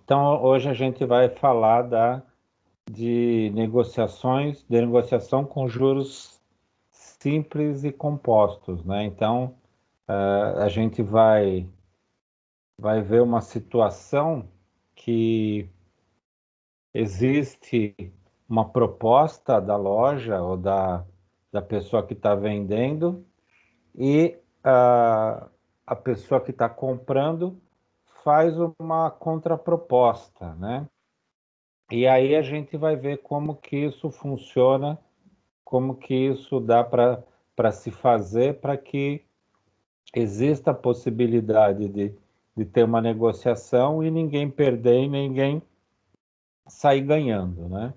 Então, hoje a gente vai falar de negociação com juros simples e compostos, né? Então, a gente vai ver uma situação que existe uma proposta da loja ou da pessoa que está vendendo e a pessoa que está comprando faz uma contraproposta, né? E aí a gente vai ver como que isso funciona, como que isso dá para se fazer para que exista a possibilidade de ter uma negociação e ninguém perder e ninguém sair ganhando, né?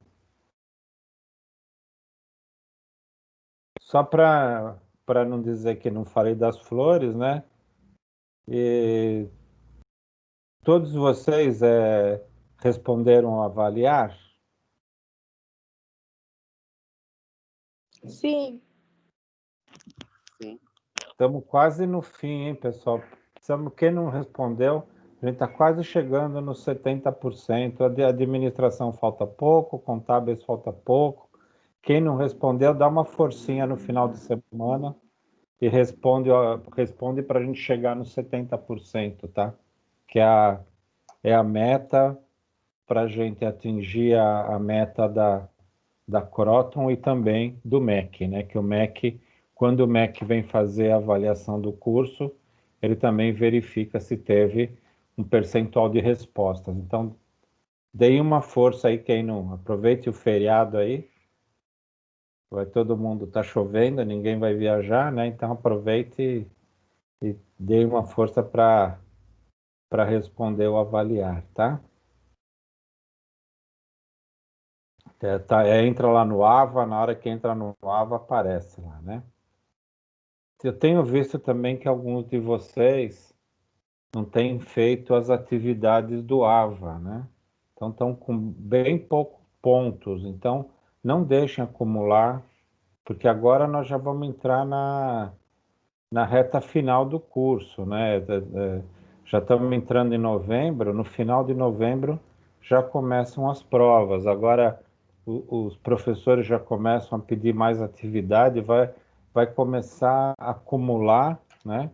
Só para não dizer que não falei das flores, né? E todos vocês responderam a avaliar? Sim. Sim. Estamos quase no fim, hein, pessoal? Quem não respondeu, a gente está quase chegando nos 70%. A de administração falta pouco, contábeis falta pouco. Quem não respondeu, dá uma forcinha no final de semana e responde para a gente chegar nos 70%, tá? Que é a meta para a gente atingir a meta da Croton e também do MEC, né? Que o MEC, quando o MEC vem fazer a avaliação do curso, ele também verifica se teve um percentual de respostas. Então, deem uma força aí, quem não aproveite o feriado aí. Vai todo mundo, tá chovendo, ninguém vai viajar, né? Então aproveite e dê uma força para responder ou avaliar, tá? Entra lá no AVA, na hora que entra no AVA aparece lá, né? Eu tenho visto também que alguns de vocês não têm feito as atividades do AVA, né? Então estão com bem poucos pontos. Então não deixem acumular, porque agora nós já vamos entrar na reta final do curso, né? Já estamos entrando em novembro, no final de novembro já começam as provas. Agora os professores já começam a pedir mais atividade, vai começar a acumular, né?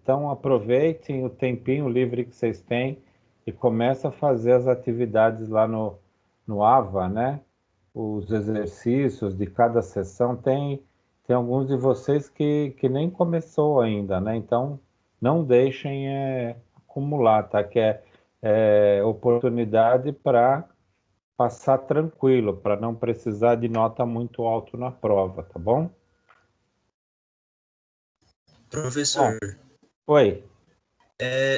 Então aproveitem o tempinho livre que vocês têm e começa a fazer as atividades lá no AVA, né? Os exercícios de cada sessão tem alguns de vocês que nem começou ainda, né? Então não deixem acumular, tá? Que é oportunidade para passar tranquilo, para não precisar de nota muito alta na prova, tá bom? Bom, Professor, oi.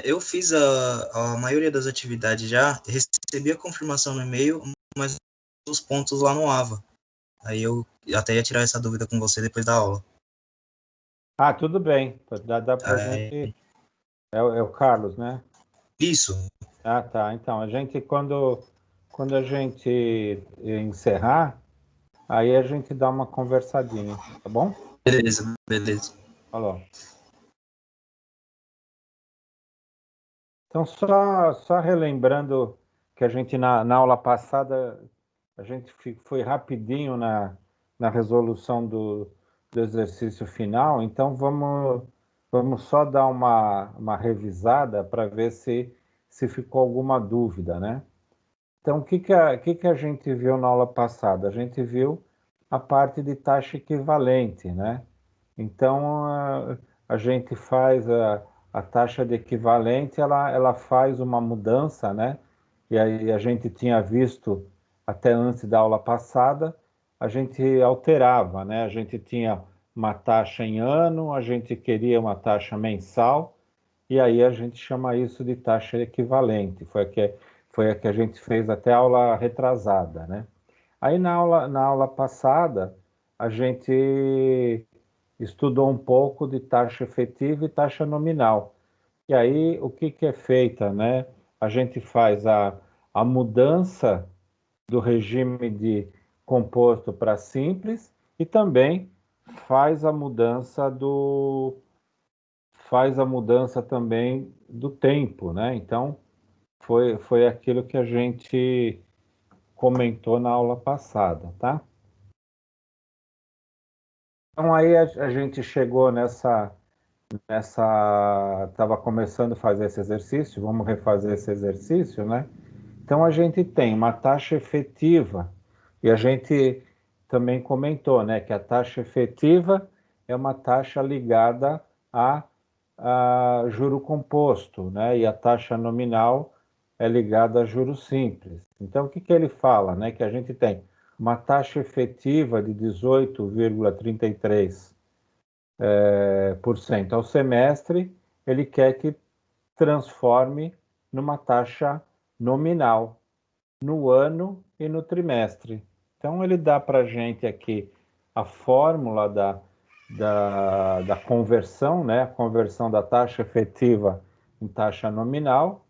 eu fiz a maioria das atividades já, recebi a confirmação no e-mail, mas os pontos lá no AVA. Aí eu até ia tirar essa dúvida com você depois da aula. Ah, tudo bem. Dá para É, gente. É o Carlos, né? isso, Ah, tá. Então, quando a gente encerrar, aí a gente dá uma conversadinha, tá bom? beleza, beleza. Falou. Então, só relembrando que a gente na aula passada, a gente foi rapidinho na resolução do exercício final, então vamos só dar uma revisada para ver se ficou alguma dúvida, né? Então, o que a gente viu na aula passada? A gente viu a parte de taxa equivalente, né? Então, a gente faz a taxa de equivalente, ela faz uma mudança, né? E aí a gente tinha visto, até antes da aula passada, a gente alterava, né? A gente tinha uma taxa em ano, a gente queria uma taxa mensal, e aí a gente chama isso de taxa equivalente. Foi a que a gente fez até a aula retrasada, né? Aí na aula passada, a gente estudou um pouco de taxa efetiva e taxa nominal. E aí, o que é feita, né? A gente faz a mudança do regime de composto para simples e também faz a mudança faz a mudança também do tempo, né? Então, foi aquilo que a gente comentou na aula passada, tá? Então aí a gente chegou estava começando a fazer esse exercício, vamos refazer esse exercício, né? Então a gente tem uma taxa efetiva, e a gente também comentou, né, que a taxa efetiva é uma taxa ligada a juro composto, né? E a taxa nominal é ligada a juros simples. Então o que que ele fala, né? Que a gente tem uma taxa efetiva de 18,33% por cento ao semestre, ele quer que transforme numa taxa nominal no ano e no trimestre. Então, ele dá para a gente aqui a fórmula da conversão, né? A conversão da taxa efetiva em taxa nominal.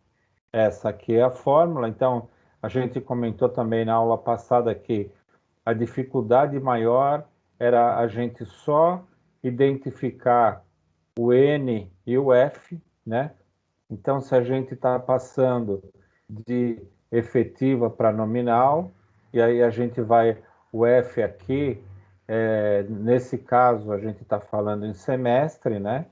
Essa aqui é a fórmula. Então, a gente comentou também na aula passada que a dificuldade maior era a gente só identificar o N e o F, né? Então, se a gente está passando de efetiva para nominal, e aí a gente vai, o F aqui, nesse caso, a gente está falando em semestre, né?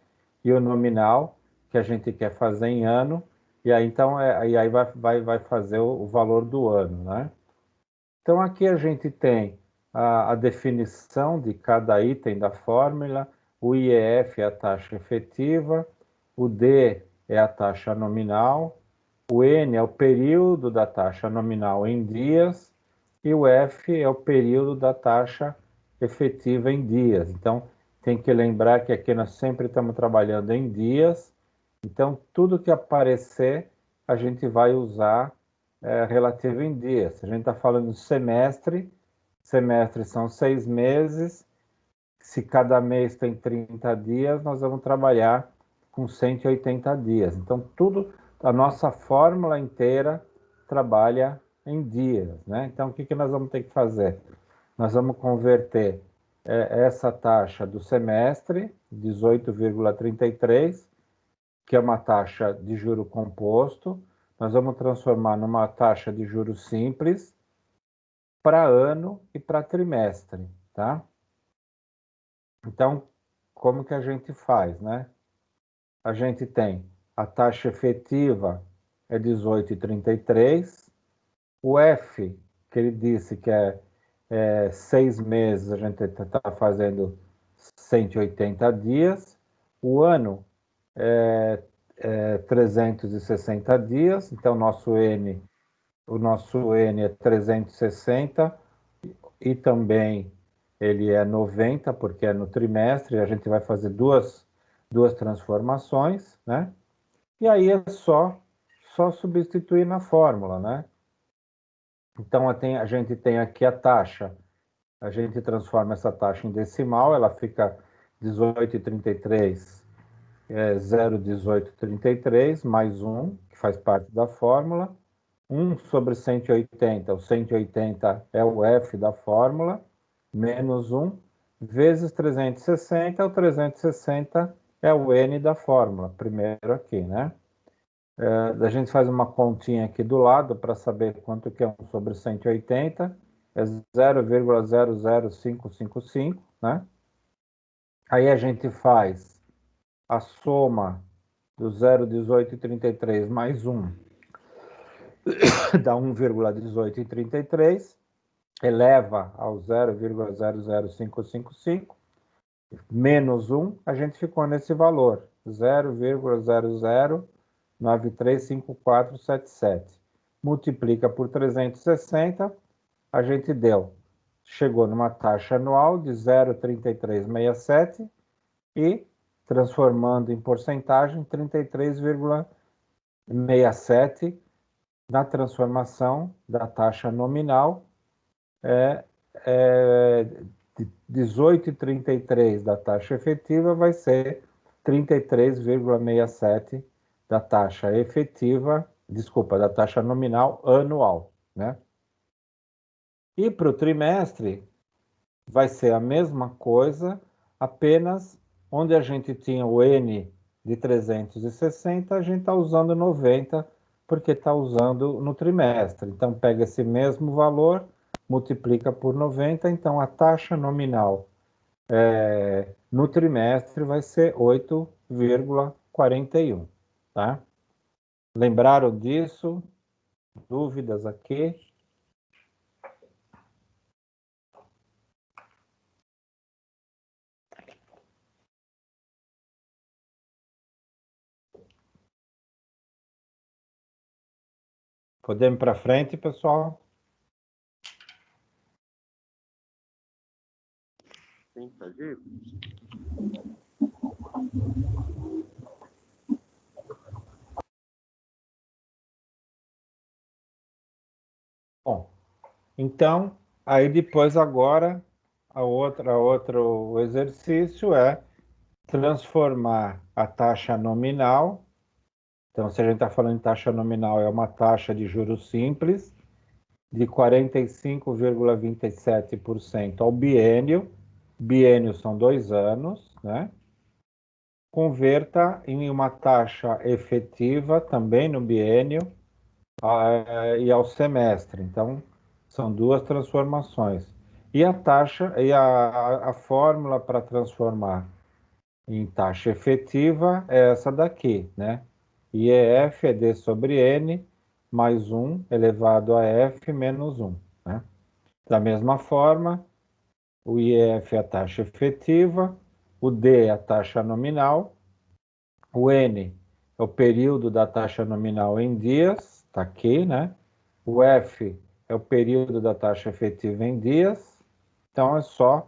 E o nominal, que a gente quer fazer em ano, e aí então e aí vai fazer o valor do ano, né? Então aqui a gente tem a definição de cada item da fórmula, o IEF é a taxa efetiva, o D é a taxa nominal, o N é o período da taxa nominal em dias e o F é o período da taxa efetiva em dias. Então tem que lembrar que aqui nós sempre estamos trabalhando em dias, então tudo que aparecer a gente vai usar relativo em dias. Se a gente está falando de semestre, semestre são 6 meses, se cada mês tem 30 dias, nós vamos trabalhar com 180 dias. Então, tudo, a nossa fórmula inteira trabalha em dias, né? Então, o que que nós vamos ter que fazer? Nós vamos converter essa taxa do semestre, 18,33, que é uma taxa de juro composto, nós vamos transformar numa taxa de juros simples para ano e para trimestre, tá? Então, como que a gente faz, né? A gente tem a taxa efetiva é 18,33, o F, que ele disse que é 6 meses, a gente está fazendo 180 dias, o ano é 360 dias, então o nosso N é 360 e também ele é 90, porque é no trimestre, a gente vai fazer duas transformações, né? E aí é só substituir na fórmula, né? Então a gente tem aqui a taxa, a gente transforma essa taxa em decimal, ela fica 18,33, 0,1833 mais 1, que faz parte da fórmula, 1 sobre 180, o 180 é o F da fórmula, menos 1, vezes 360, o 360 é o N da fórmula, primeiro aqui, né? A gente faz uma continha aqui do lado para saber quanto que é 1 sobre 180, é 0,00555, né? Aí a gente faz a soma do 0,1833 mais 1, dá 1,1833, eleva ao 0,00555, menos 1, a gente ficou nesse valor, 0,00935477. Multiplica por 360, a gente chegou numa taxa anual de 0,3367 e, transformando em porcentagem, 33,67 na transformação da taxa nominal, é 18,33 da taxa efetiva vai ser 33,67 da taxa efetiva, desculpa, da taxa nominal anual, né? E para o trimestre vai ser a mesma coisa, apenas onde a gente tinha o N de 360, a gente está usando 90 porque está usando no trimestre. Então, pega esse mesmo valor, multiplica por 90, então a taxa nominal no trimestre vai ser 8,41, tá? Lembraram disso? Dúvidas aqui? Podemos ir para frente, pessoal? Sim, pode ir. Bom, então, aí depois agora, outro exercício é transformar a taxa nominal. Então, se a gente está falando de taxa nominal, é uma taxa de juros simples de 45,27% ao biênio. Biênio são 2 anos, né? Converta em uma taxa efetiva também no biênio e ao semestre. Então, são duas transformações. E a taxa e a fórmula para transformar em taxa efetiva é essa daqui, né? IEF é D sobre N mais 1 elevado a F menos 1, né? Da mesma forma, o IEF é a taxa efetiva, o D é a taxa nominal, o N é o período da taxa nominal em dias, está aqui, né? O F é o período da taxa efetiva em dias, então é só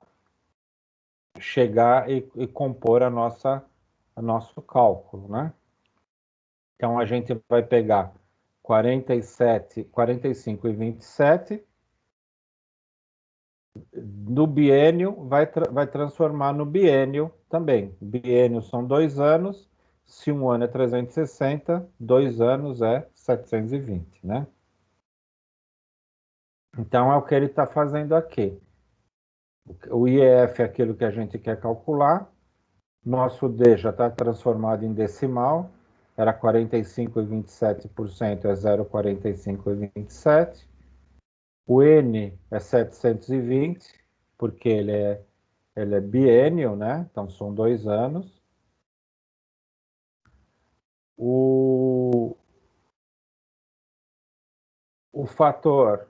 chegar e compor o nosso cálculo, né? Então a gente vai pegar 47, 45 e 27, no biênio vai transformar no biênio também. Biênio são 2 anos, se um ano é 360, 2 anos é 720, né? Então é o que ele está fazendo aqui. O IEF é aquilo que a gente quer calcular, nosso D já está transformado em decimal, era 45,27%, é 0,4527. O N é 720, porque ele é biênio, né? Então são 2 anos. O fator,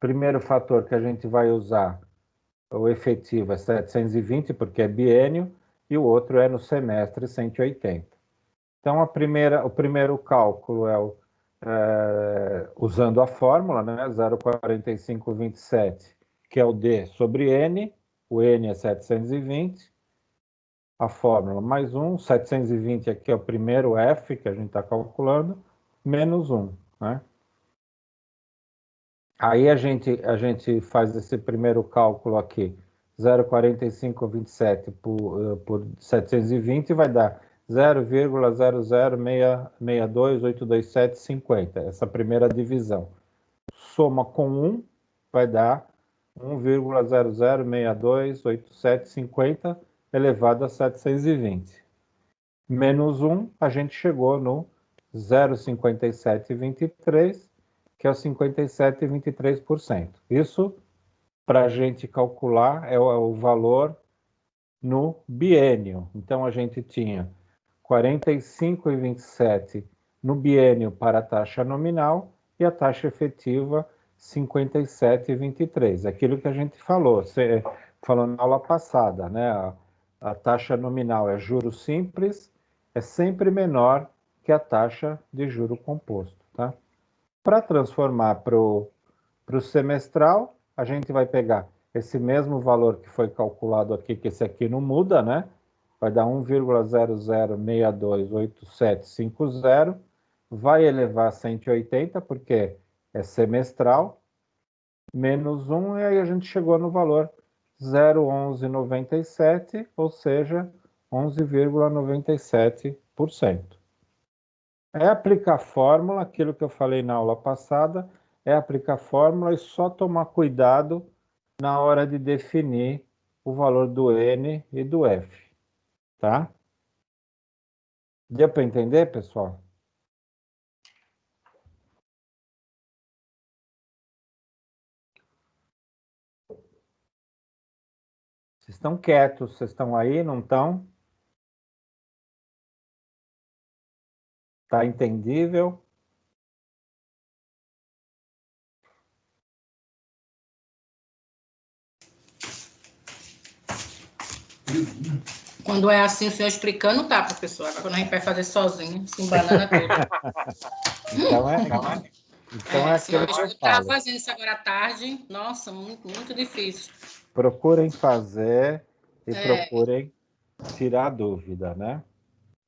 primeiro fator que a gente vai usar, o efetivo é 720, porque é biênio, e o outro é no semestre 180. Então, o primeiro cálculo usando a fórmula, né, 0,4527, que é o D sobre N, o N é 720, a fórmula mais 1, 720 aqui é o primeiro F que a gente está calculando, menos 1, né? Aí a gente faz esse primeiro cálculo aqui, 0,4527 por 720 vai dar 0,006282750, essa primeira divisão. Soma com 1, vai dar 1,00628750 elevado a 720. Menos 1, a gente chegou no 0,5723, que é o 57,23%. Isso, para a gente calcular, é o valor no biênio. Então, a gente tinha 45,27 no biênio para a taxa nominal e a taxa efetiva 57,23. Aquilo que a gente falou, falou na aula passada, né? A taxa nominal é juro simples, é sempre menor que a taxa de juro composto, tá? Para transformar para o semestral, a gente vai pegar esse mesmo valor que foi calculado aqui, que esse aqui não muda, né? Vai dar 1,00628750, vai elevar a 180, porque é semestral, menos 1, e aí a gente chegou no valor 0,1197, ou seja, 11,97%. É aplicar fórmula, aquilo que eu falei na aula passada, é aplicar fórmula e só tomar cuidado na hora de definir o valor do N e do F, tá? Deu para entender, pessoal? Vocês estão quietos, vocês estão aí, não estão? Está entendível? Quando é assim, o senhor explicando, tá, professor. Agora quando a gente vai fazer sozinho, se embanana tudo. Então é aquilo que eu Eu estava falo. fazendo isso agora à tarde. Nossa, muito, muito difícil. Procurem fazer e É. procurem tirar a dúvida, né?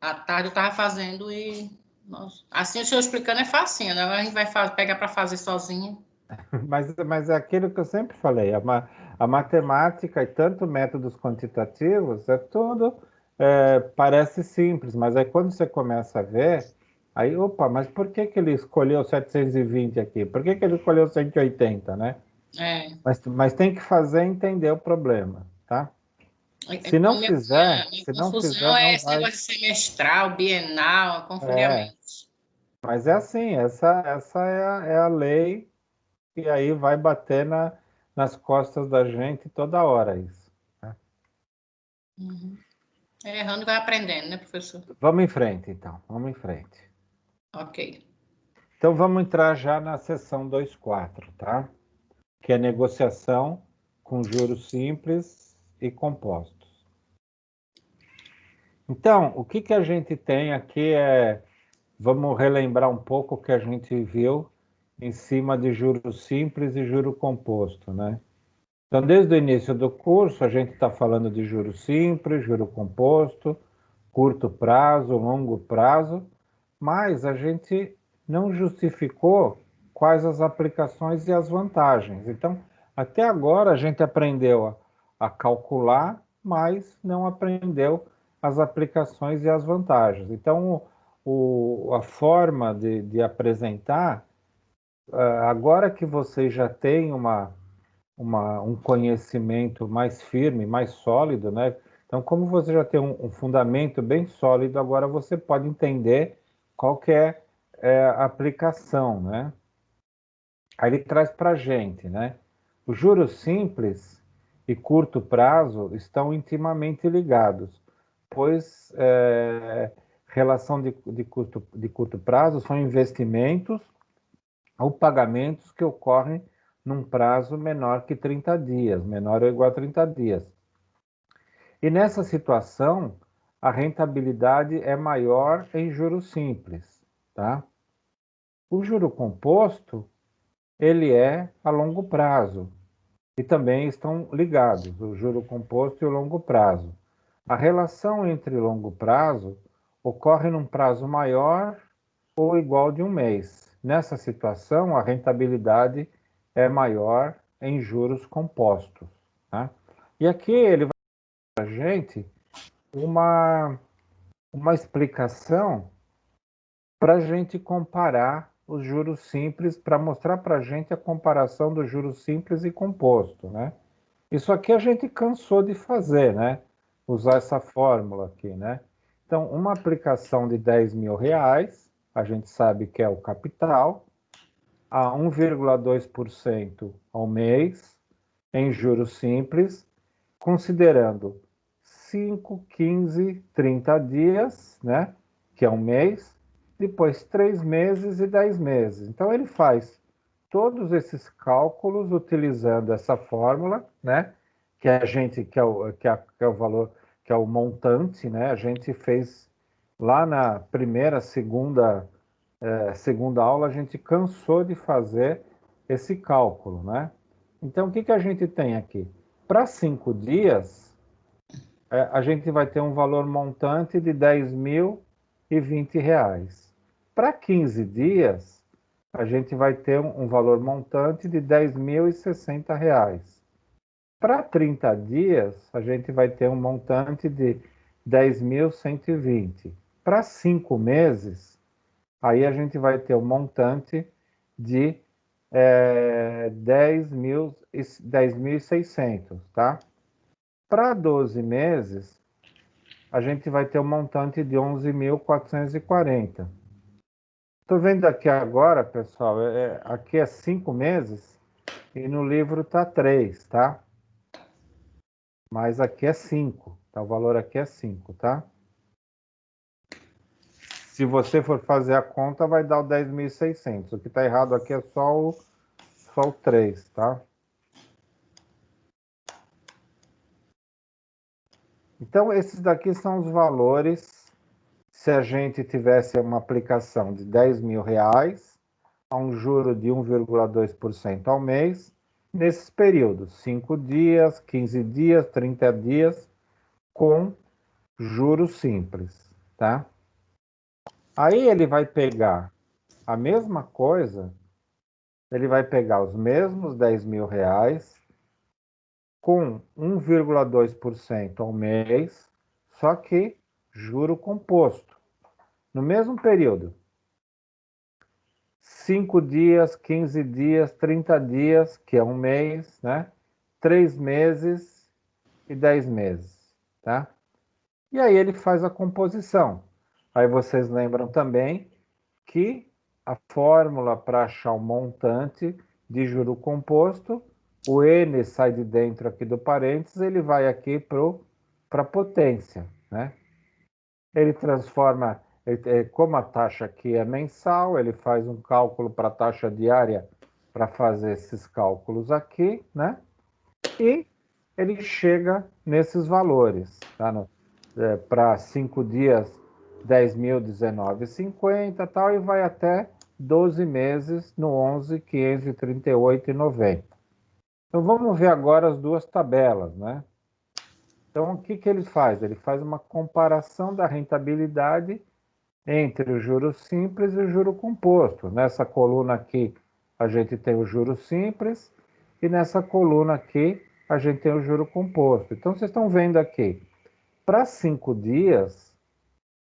À tarde eu estava fazendo e... Nossa. Assim, o senhor explicando é facinho, né? Agora a gente vai pegar para fazer sozinho. Mas é aquilo que eu sempre falei, a matemática e tanto métodos quantitativos, é tudo, parece simples, mas aí quando você começa a ver, aí, opa, mas por que que ele escolheu 720 aqui? Por que que ele escolheu 180, né? É. Mas tem que fazer entender o problema, tá? Se Então, não minha fizer, se não confusão fizer, é não esse vai. negócio de semestral, bienal, confundir a É, mente. mas é assim, essa é a lei. E aí vai bater nas costas da gente toda hora isso, né? Uhum. Errando vai aprendendo, né, professor? Vamos em frente, então. Vamos em frente. Ok. Então, vamos entrar já na seção 2.4, tá? Que é negociação com juros simples e compostos. Então, o que a gente tem aqui vamos relembrar um pouco o que a gente viu em cima de juros simples e juro composto, né? Então, desde o início do curso, a gente está falando de juro simples, juro composto, curto prazo, longo prazo, mas a gente não justificou quais as aplicações e as vantagens. Então, até agora a gente aprendeu a calcular, mas não aprendeu as aplicações e as vantagens. Então, a forma de apresentar, agora que vocês já têm um conhecimento mais firme, mais sólido, né? Então, como você já tem um fundamento bem sólido, agora você pode entender qual que é a aplicação, né? Aí ele traz para a gente, né? Os juros simples e curto prazo estão intimamente ligados, pois relação de curto prazo são investimentos ou pagamentos que ocorrem num prazo menor que 30 dias, menor ou igual a 30 dias. E nessa situação, a rentabilidade é maior em juros simples, tá? O juro composto, ele é a longo prazo e também estão ligados, o juro composto e o longo prazo. A relação entre longo prazo ocorre num prazo maior ou igual de um mês. Nessa situação, a rentabilidade é maior em juros compostos, tá? E aqui ele vai dar para a gente uma explicação para a gente comparar os juros simples, para mostrar para a gente a comparação dos juros simples e composto, né? Isso aqui a gente cansou de fazer, né? Usar essa fórmula aqui, né? Então, uma aplicação de 10 mil reais, a gente sabe que é o capital, a 1,2% ao mês, em juros simples, considerando 5, 15, 30 dias, né? Que é um mês, depois 3 meses e 10 meses. Então, ele faz todos esses cálculos utilizando essa fórmula, né? Que a gente, que é o valor, que é o montante, né? A gente fez lá na primeira, segunda aula, a gente cansou de fazer esse cálculo, né? Então, o que a gente tem aqui? Para 5 dias, a gente vai ter um valor montante de 10.020 reais. Para 15 dias, a gente vai ter um valor montante de 10.060 reais. Para 30 dias, a gente vai ter um montante de 10.120. Para 5 meses, aí a gente vai ter um montante de 10.600, tá? Para 12 meses, a gente vai ter um montante de 11.440. Estou vendo aqui agora, pessoal, aqui é 5 meses e no livro está 3, tá? mas aqui é 5, tá? O valor aqui é 5, tá? Se você for fazer a conta, vai dar o 10.600. O que está errado aqui é só o 3, tá? Então, esses daqui são os valores se a gente tivesse uma aplicação de R$10.000 a um juro de 1,2% ao mês, nesses períodos, 5 dias, 15 dias, 30 dias, com juros simples, tá? Aí ele vai pegar a mesma coisa, ele vai pegar os mesmos R$10.000 com 1,2% ao mês, só que juro composto. No mesmo período, 5 dias, 15 dias, 30 dias, que é um mês, né? 3 meses e 10 meses, tá? E aí ele faz a composição. Aí vocês lembram também que a fórmula para achar o montante de juro composto, o N sai de dentro aqui do parênteses, ele vai aqui para a potência, né? Ele transforma, como a taxa aqui é mensal, ele faz um cálculo para a taxa diária para fazer esses cálculos aqui, né? E ele chega nesses valores, tá? Para 5 dias, 10.019,50 tal, e vai até 12 meses no 11.538,90. Então vamos ver agora as duas tabelas, né? Então o que ele faz? Ele faz uma comparação da rentabilidade entre o juro simples e o juro composto. Nessa coluna aqui a gente tem o juro simples e nessa coluna aqui a gente tem o juro composto. Então vocês estão vendo aqui, para 5 dias,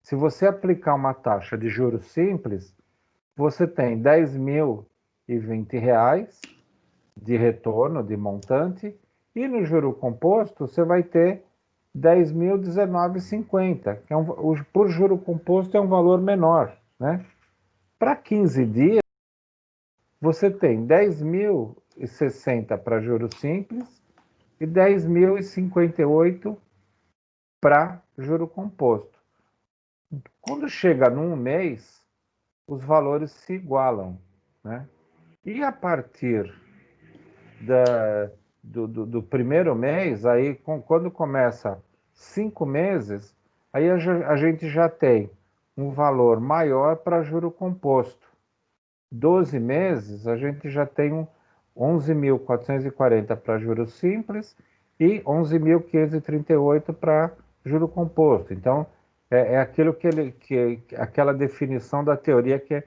se você aplicar uma taxa de juros simples, você tem R$10.020 de retorno, de montante, e no juro composto você vai ter 10.019,50, que por juro composto é um valor menor, né? Para 15 dias, você tem 10.060 para juros simples e 10.058 para juro composto. Quando chega num mês, os valores se igualam, né? E a partir do primeiro mês, aí quando começa 5 meses, aí a gente já tem um valor maior para juro composto. 12 meses, a gente já tem 11.440 para juros simples e 11.538 para juro composto. Então, é aquilo aquela definição da teoria que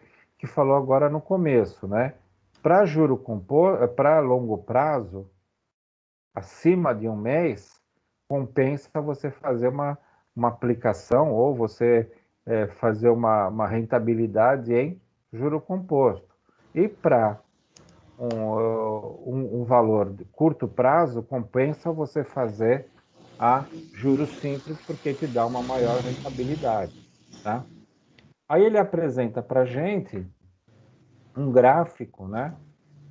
falou agora no começo, né? Para juro composto, para longo prazo, acima de um mês, compensa você fazer uma aplicação ou você fazer uma rentabilidade em juro composto. E para um valor de curto prazo, compensa você fazer a juros simples, porque te dá uma maior rentabilidade, tá? Aí ele apresenta para a gente um gráfico, né,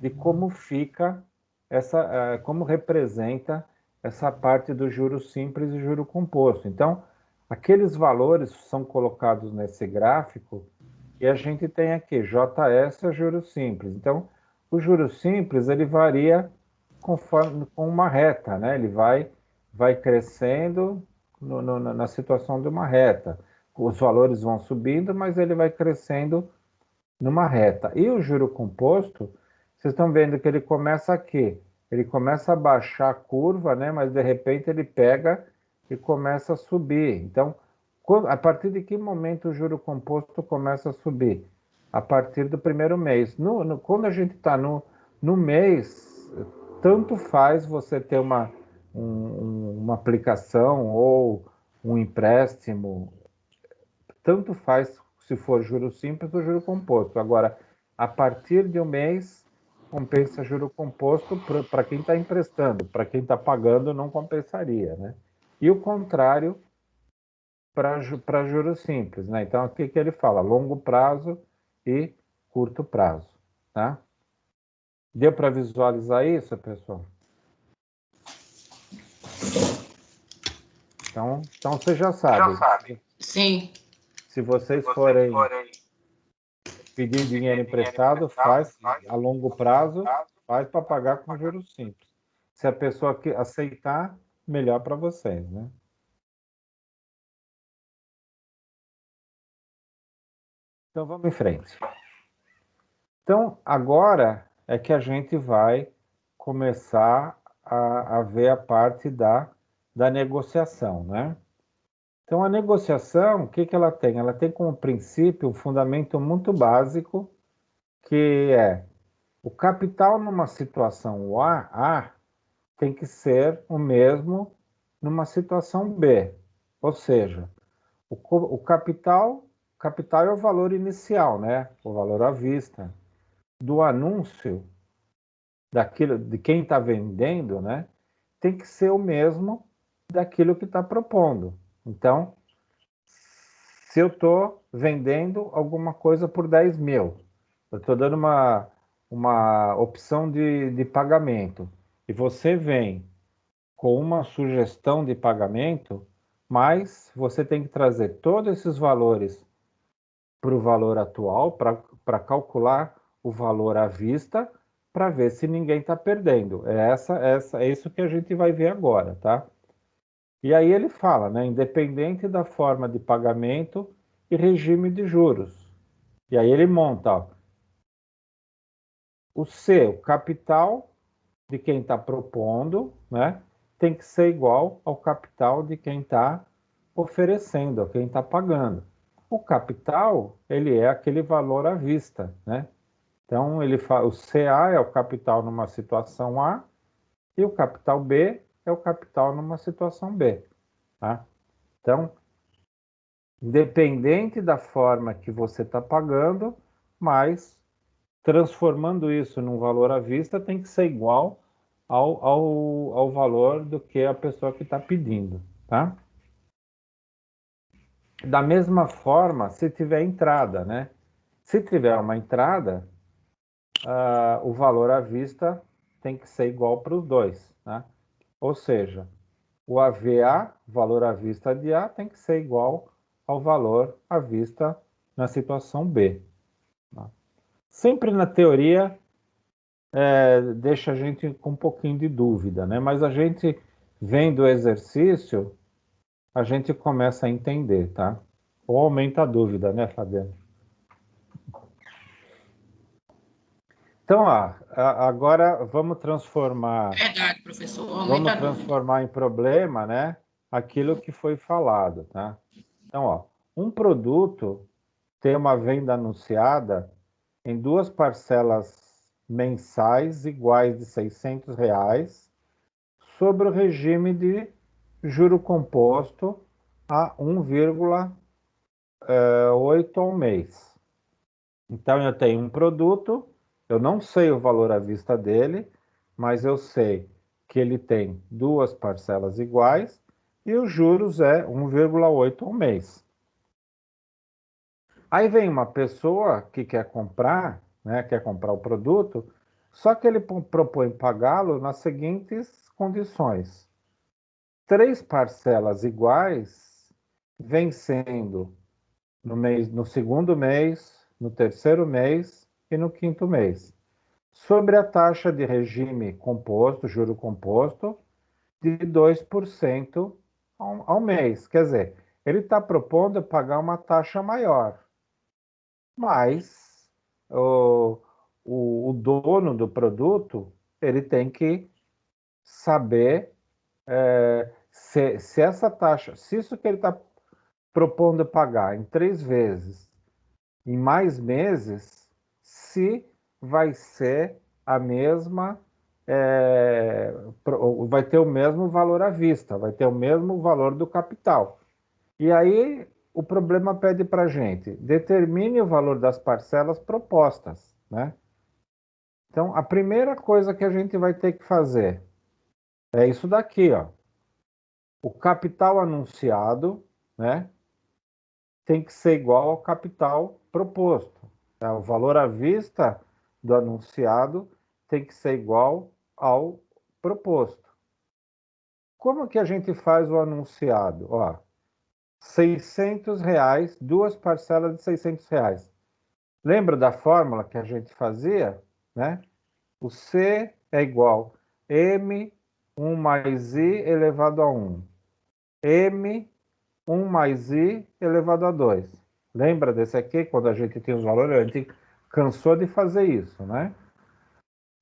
de como fica como representa essa parte do juro simples e juro composto. Então, aqueles valores são colocados nesse gráfico e a gente tem aqui JS é juros simples. Então, o juros simples ele varia conforme com uma reta, né? Ele vai crescendo na situação de uma reta. Os valores vão subindo, mas ele vai crescendo numa reta. E o juro composto, vocês estão vendo que ele começa aqui. Ele começa a baixar a curva, né? Mas de repente ele pega e começa a subir. Então, a partir de que momento o juro composto começa a subir? A partir do primeiro mês. Quando a gente está no mês, tanto faz você ter uma aplicação ou um empréstimo, tanto faz se for juro simples ou juro composto. Agora, a partir de um mês, compensa juro composto para quem está emprestando. Para quem está pagando, não compensaria, né? E o contrário para juros simples, né? Então, aqui que ele fala longo prazo e curto prazo, tá? Deu para visualizar isso, pessoal? Então você já sabe. Sim. Se vocês forem pedir dinheiro emprestado, faz a longo prazo, faz para pagar com juros simples. Se a pessoa aceitar, melhor para vocês, né? Então vamos em frente. Então agora é que a gente vai começar a ver a parte da negociação, né? Então a negociação, o que que ela tem? Ela tem como princípio um fundamento muito básico, que é o capital numa situação A tem que ser o mesmo numa situação B. Ou seja, o capital é o valor inicial, né? O valor à vista do anúncio daquilo de quem está vendendo, né? Tem que ser o mesmo daquilo que está propondo. Então, se eu estou vendendo alguma coisa por 10 mil, eu estou dando uma opção de pagamento, e você vem com uma sugestão de pagamento, mas você tem que trazer todos esses valores para o valor atual, para calcular o valor à vista, para ver se ninguém está perdendo. É isso que a gente vai ver agora, tá? E aí ele fala, né, independente da forma de pagamento e regime de juros. E aí ele monta, ó, o capital de quem está propondo, né, tem que ser igual ao capital de quem está oferecendo, a quem está pagando. O capital, ele é aquele valor à vista, né? Então, ele fala, o CA é o capital numa situação A e o capital B é o capital numa situação B, tá? Então, independente da forma que você está pagando, mas transformando isso num valor à vista tem que ser igual ao valor do que a pessoa que está pedindo, tá? Da mesma forma, se tiver entrada, né? Se tiver uma entrada, o valor à vista tem que ser igual para os dois, né? Ou seja, o AVA, valor à vista de A, tem que ser igual ao valor à vista na situação B. Tá? Sempre na teoria, deixa a gente com um pouquinho de dúvida, né? Mas a gente, vendo o exercício, a gente começa a entender, tá? Ou aumenta a dúvida, né, Fabiano? Então, agora vamos transformar. Verdade, professor. Vamos Aumenta a dúvida. transformar em problema, né? Aquilo que foi falado, tá? Então, ó, um produto tem uma venda anunciada em duas parcelas mensais iguais de R$ 600 sobre o regime de juro composto a 1,8 ao mês. Então, eu tenho um produto, eu não sei o valor à vista dele, mas eu sei que ele tem duas parcelas iguais e os juros é 1,8 ao mês. Aí vem uma pessoa que quer comprar, né, quer comprar o produto, só que ele propõe pagá-lo nas seguintes condições: três parcelas iguais, vencendo no segundo mês, no terceiro mês e no quinto mês, sobre a taxa de regime composto, juro composto, de 2% ao mês. Quer dizer, ele está propondo pagar uma taxa maior, mas o dono do produto ele tem que saber se essa taxa, se isso que ele está propondo pagar em 3 vezes, em mais meses, se vai ser a mesma, vai ter o mesmo valor à vista, vai ter o mesmo valor do capital. E aí o problema pede para a gente, determine o valor das parcelas propostas, né? Então, a primeira coisa que a gente vai ter que fazer é isso daqui, ó. O capital anunciado, né, tem que ser igual ao capital proposto. Tá? O valor à vista do anunciado tem que ser igual ao proposto. Como que a gente faz o anunciado? Ó, R$ 600, duas parcelas de R$ 600. Lembra da fórmula que a gente fazia, né? O C é igual M1 mais I elevado a 1. M1 mais I elevado a 2. Lembra desse aqui, quando a gente tinha os valores? A gente cansou de fazer isso, né?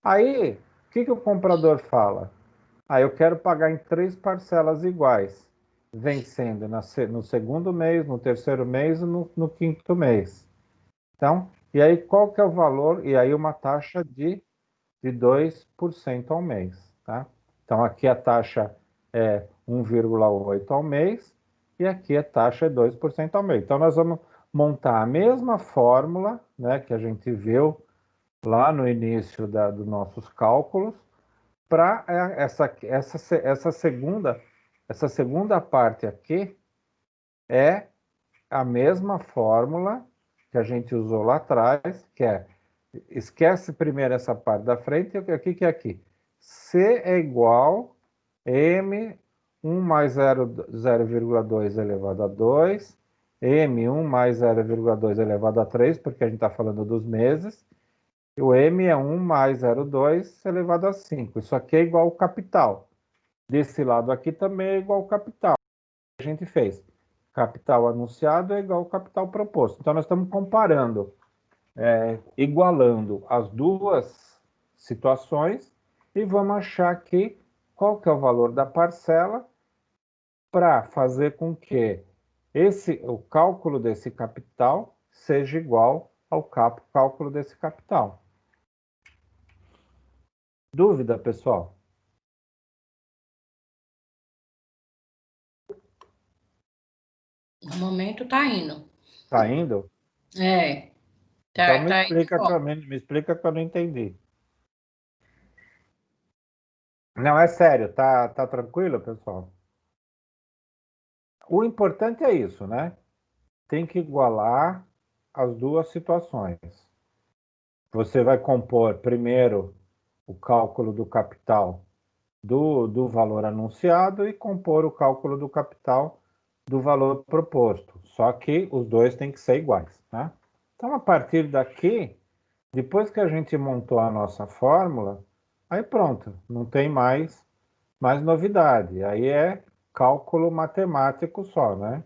Aí, o que o comprador fala? Eu quero pagar em 3 parcelas iguais, vencendo no segundo mês, no terceiro mês e no quinto mês. Então, e aí qual que é o valor? E aí uma taxa de 2% ao mês, tá? Então, aqui a taxa é 1,8 ao mês e aqui a taxa é 2% ao mês. Então, nós vamos montar a mesma fórmula, né, que a gente viu lá no início dos nossos cálculos, para essa segunda parte aqui é a mesma fórmula que a gente usou lá atrás, que é, esquece primeiro essa parte da frente, e o que é aqui? C é igual M1 mais 0,2 elevado a 2, M1 mais 0,2 elevado a 3, porque a gente está falando dos meses, e o M é 1 mais 0,2 elevado a 5. Isso aqui é igual ao capital. Desse lado aqui também é igual ao capital. A gente fez. Capital anunciado é igual ao capital proposto. Então, nós estamos comparando, igualando as duas situações e vamos achar aqui qual que é o valor da parcela para fazer com que o cálculo desse capital seja igual ao cálculo desse capital. Dúvida, pessoal? No momento tá indo. Tá indo? É, Então me tá indo explica que bom. me explica que eu não entendi. Não, é sério, tá tranquilo, pessoal? O importante é isso, né? Tem que igualar as duas situações. Você vai compor primeiro o cálculo do capital do valor anunciado e compor o cálculo do capital do valor proposto. Só que os dois têm que ser iguais, tá? Então, a partir daqui, depois que a gente montou a nossa fórmula, aí pronto, não tem mais novidade. Aí é cálculo matemático só, né?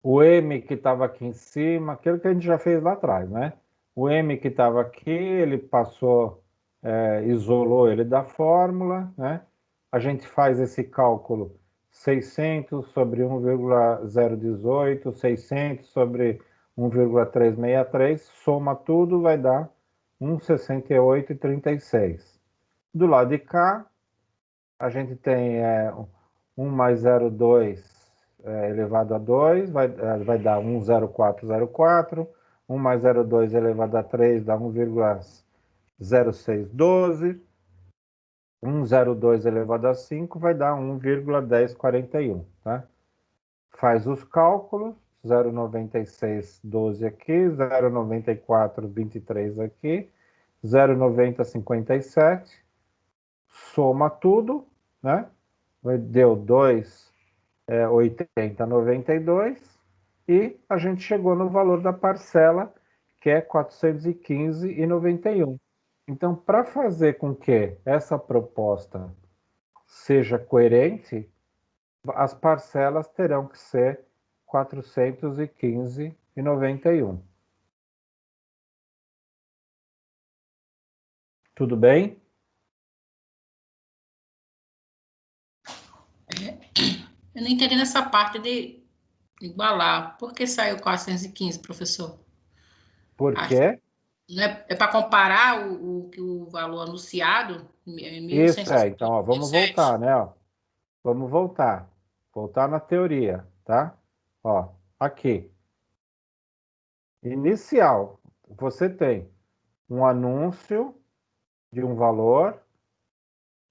O M que estava aqui em cima, aquilo que a gente já fez lá atrás, né? O M que estava aqui, ele passou, isolou ele da fórmula, né? A gente faz esse cálculo 600 sobre 1,018, 600 sobre 1,363, soma tudo, vai dar 1,6836. Do lado de cá, a gente tem 1 mais 0,2 elevado a 2, vai dar 1,0404. 1 mais 0,2 elevado a 3 dá 1,0612. 1,02 elevado a 5 vai dar 1,1041, tá? Faz os cálculos, 0,9612 aqui, 0,9423 aqui, 0,9057, soma tudo, né? Deu 2,8092 e a gente chegou no valor da parcela, que é 415,91. Então, para fazer com que essa proposta seja coerente, as parcelas terão que ser 415,91. Tudo bem? Eu não entendi nessa parte de igualar. Por que saiu 415, professor? Por Acho, quê? não é para comparar o valor anunciado em Isso então, ó, vamos 1157? voltar, né? Ó. Vamos voltar. Voltar na teoria, tá? Ó, aqui. Inicial, você tem um anúncio de um valor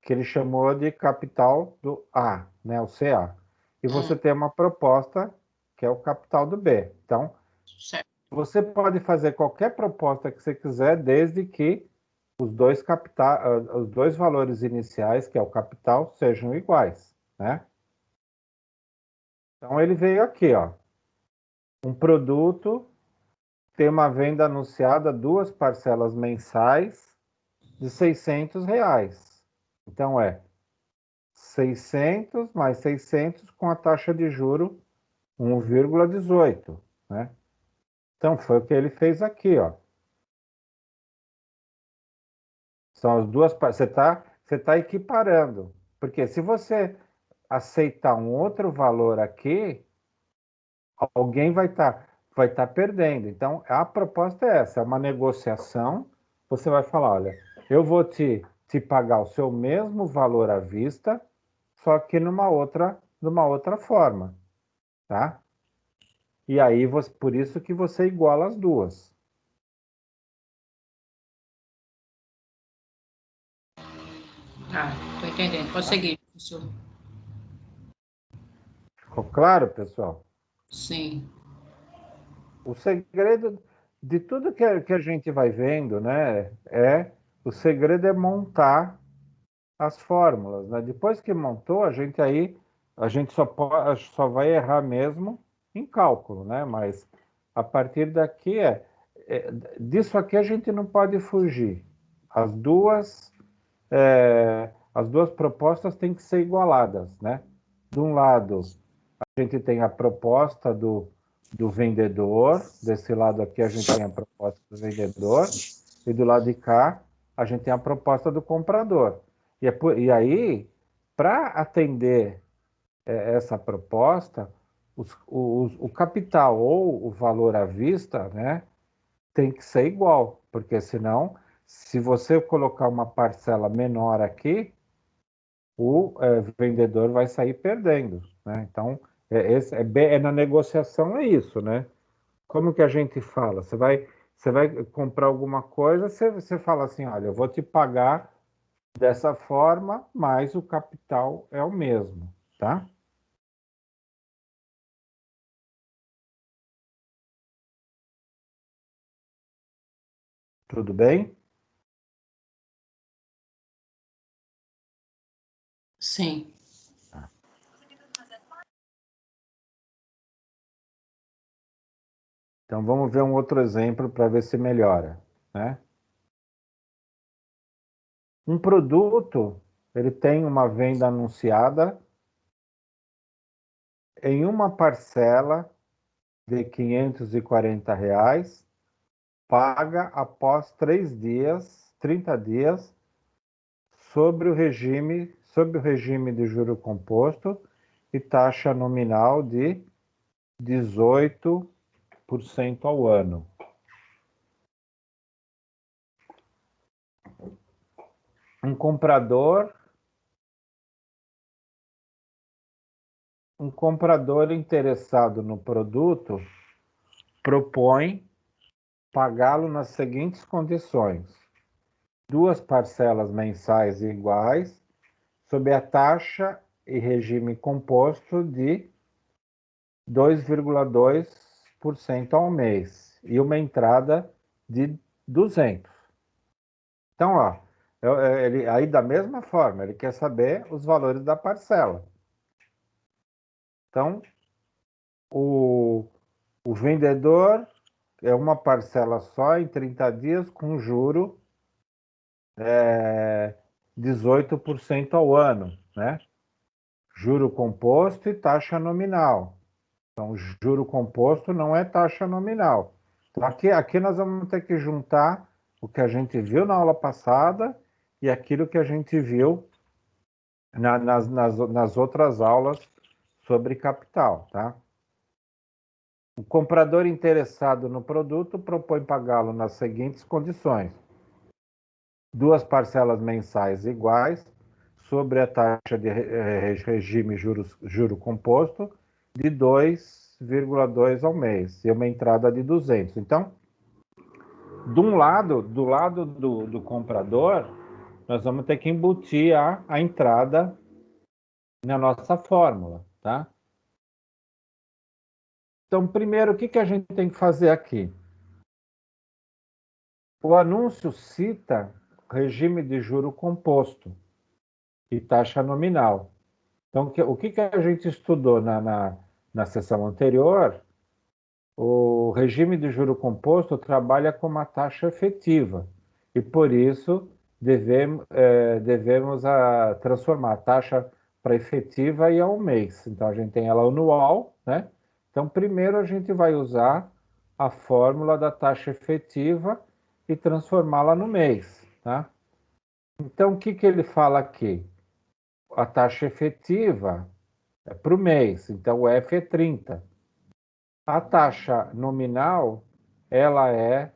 que ele chamou de capital do A, né, o CA. E você tem uma proposta que é o capital do B. Então, Certo. você pode fazer qualquer proposta que você quiser, desde que os dois valores iniciais, que é o capital, sejam iguais, né? Então, ele veio aqui, ó. Um produto tem uma venda anunciada, 2 parcelas mensais de R$ 600. Então, 600 mais 600 com a taxa de juro 1,18, né? Então, foi o que ele fez aqui, ó. São as duas partes. Você tá equiparando. Porque se você aceitar um outro valor aqui, alguém vai tá perdendo. Então, a proposta é essa, é uma negociação. Você vai falar, olha, eu vou te pagar o seu mesmo valor à vista, só que numa outra forma, tá? E aí, por isso que você iguala as duas. Ah, tô entendendo. Pode seguir, professor. Ficou claro, pessoal? Sim. O segredo de tudo que a gente vai vendo, né, o segredo é montar as fórmulas, né? Depois que montou, a gente só vai errar mesmo em cálculo, né? Mas a partir daqui disso aqui a gente não pode fugir. As duas as duas propostas têm que ser igualadas, né? De um lado, a gente tem a proposta do vendedor, desse lado aqui a gente tem a proposta do vendedor, e do lado de cá a gente tem a proposta do comprador. E aí, para atender essa proposta, o capital ou o valor à vista, né, tem que ser igual, porque senão, se você colocar uma parcela menor aqui, o vendedor vai sair perdendo, né? Então, na negociação é isso, né? Como que a gente fala? Você vai comprar alguma coisa, você fala assim, olha, eu vou te pagar dessa forma, mas o capital é o mesmo, tá? Tudo bem? Sim. Então vamos ver um outro exemplo para ver se melhora, né? Um produto, ele tem uma venda anunciada em uma parcela de R$ 540, paga após 30 dias, sob o regime de juro composto e taxa nominal de 18% ao ano. Um comprador, um comprador interessado no produto propõe pagá-lo nas seguintes condições: 2 parcelas mensais iguais, sob a taxa e regime composto de 2,2% ao mês e uma entrada de 200. Então, ó, ele, aí da mesma forma, ele quer saber os valores da parcela. Então, o, o vendedor é uma parcela só em 30 dias com juro 18% ao ano, né? Juro composto e taxa nominal. Então, juro composto não é taxa nominal. Então, aqui nós vamos ter que juntar o que a gente viu na aula passada e aquilo que a gente viu nas outras aulas sobre capital, tá? O comprador interessado no produto propõe pagá-lo nas seguintes condições: 2 parcelas mensais iguais sobre a taxa de regime juro composto de 2,2 ao mês e uma entrada de 200. Então, do lado do comprador, nós vamos ter que embutir a entrada na nossa fórmula, tá? Então, primeiro, o que a gente tem que fazer aqui? O anúncio cita regime de juro composto e taxa nominal. Então, o que a gente estudou na sessão anterior? O regime de juro composto trabalha com uma taxa efetiva e, por isso, devemos transformar a taxa para efetiva e ao mês. Então, a gente tem ela anual, né? Então, primeiro a gente vai usar a fórmula da taxa efetiva e transformá-la no mês, tá? Então, o que ele fala aqui? A taxa efetiva é para o mês, então o F é 30. A taxa nominal, ela é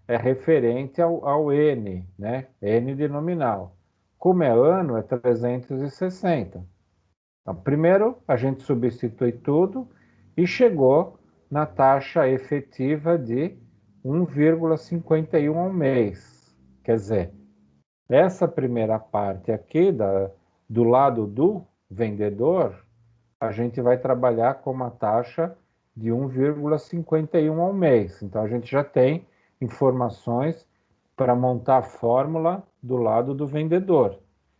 referente ao N, né? N de nominal. Como é ano, é 360. Então, primeiro, a gente substitui tudo e chegou na taxa efetiva de 1,51 ao mês. Quer dizer, essa primeira parte aqui, do lado do vendedor, a gente vai trabalhar com uma taxa de 1,51 ao mês. Então, a gente já tem informações para montar a fórmula do lado do vendedor.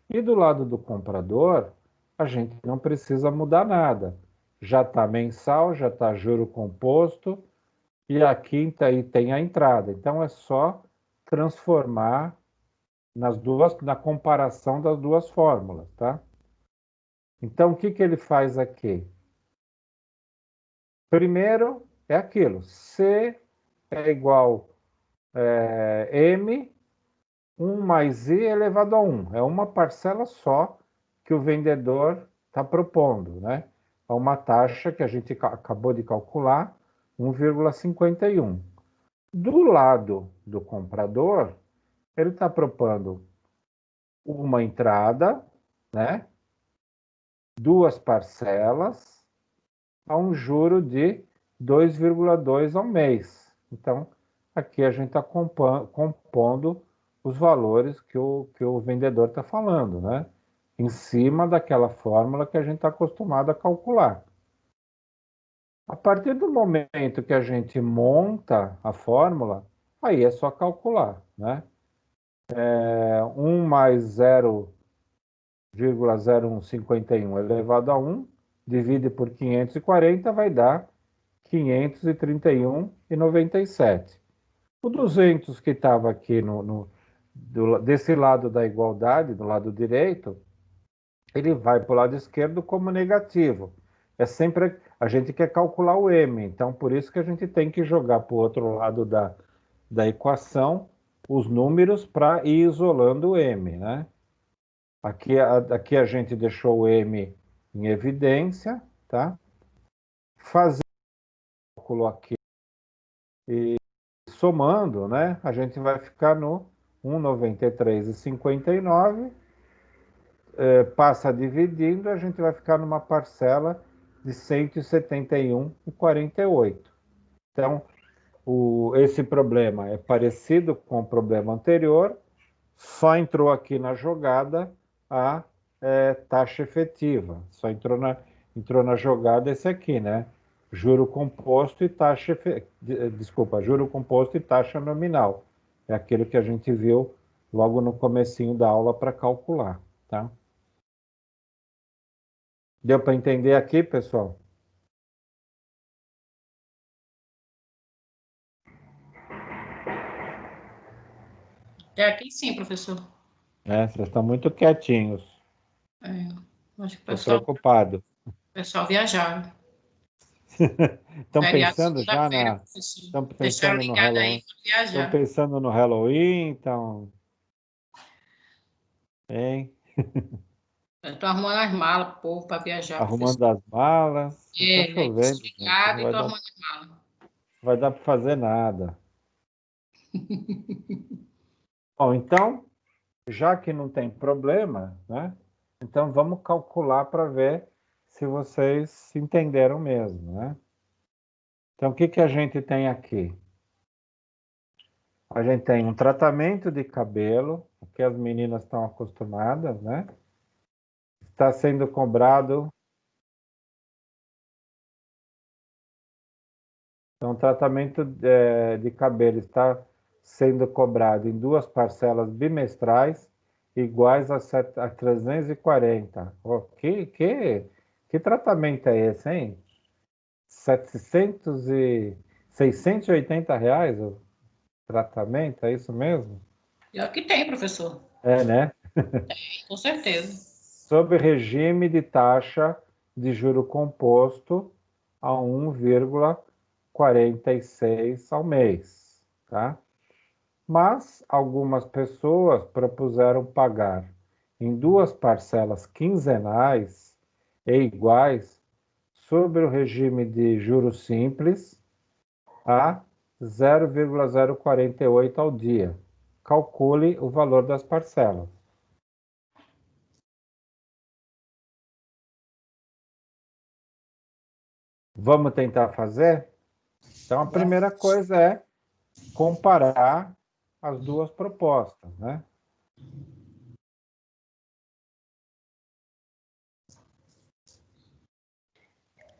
E do lado do comprador, a gente não precisa mudar nada. Já está mensal, já está juro composto, e aqui tem a entrada. Então, é só transformar na comparação das duas fórmulas, tá? Então, o que ele faz aqui? Primeiro é aquilo, C é igual M, 1 mais I elevado a 1. É uma parcela só que o vendedor está propondo, né? É uma taxa que a gente acabou de calcular, 1,51. Do lado do comprador, ele está propondo uma entrada, né? Duas parcelas, a um juro de 2,2 ao mês. Então, aqui a gente está compondo os valores que o vendedor está falando, né? Em cima daquela fórmula que a gente está acostumado a calcular. A partir do momento que a gente monta a fórmula, aí é só calcular, né? 1 mais 0,0151 elevado a 1, divide por 540, vai dar 531,97. O 200 que estava aqui desse lado da igualdade, do lado direito, ele vai para o lado esquerdo como negativo. É sempre a gente quer calcular o M, então por isso que a gente tem que jogar para o outro lado da equação os números para ir isolando o M, né? Aqui a gente deixou o M em evidência, tá? Fazer o cálculo aqui e somando, né? A gente vai ficar no 1,93,59, passa dividindo, a gente vai ficar numa parcela de 171,48. Então, esse problema é parecido com o problema anterior, só entrou aqui na jogada a taxa efetiva, só entrou na jogada esse aqui, né? Juro composto e juro composto e taxa nominal. É aquilo que a gente viu logo no comecinho da aula para calcular, tá? Deu para entender aqui, pessoal? É aqui sim, professor. Vocês estão muito quietinhos. Acho que o Estou preocupado. pessoal viajaram. Estão Feriado pensando já segunda-feira, professor. Estão Deixaram pensando no ligado Halloween? aí para viajar. Estão pensando no Halloween, então... Hein? Estou arrumando as malas, povo, para viajar, professor. Arrumando as malas. Está Aí chovendo, gente. ligado e estou arrumando as malas. Não vai dar para fazer nada. Bom, então, já que não tem problema, né? Então vamos calcular para ver se vocês entenderam mesmo, né? Então, o que a gente tem aqui? A gente tem um tratamento de cabelo, que as meninas estão acostumadas, né? Está sendo cobrado. Então, o tratamento de cabelo está sendo cobrado em 2 parcelas bimestrais iguais a 340. Oh, que tratamento é esse, hein? 680 reais o tratamento, é isso mesmo? Pior que tem, professor. É, né? Com certeza. Sob regime de taxa de juro composto a 1,46 ao mês, tá? Mas algumas pessoas propuseram pagar em 2 parcelas quinzenais e iguais sobre o regime de juros simples a 0,048 ao dia. Calcule o valor das parcelas. Vamos tentar fazer? Então, a primeira coisa é comparar as duas propostas, né?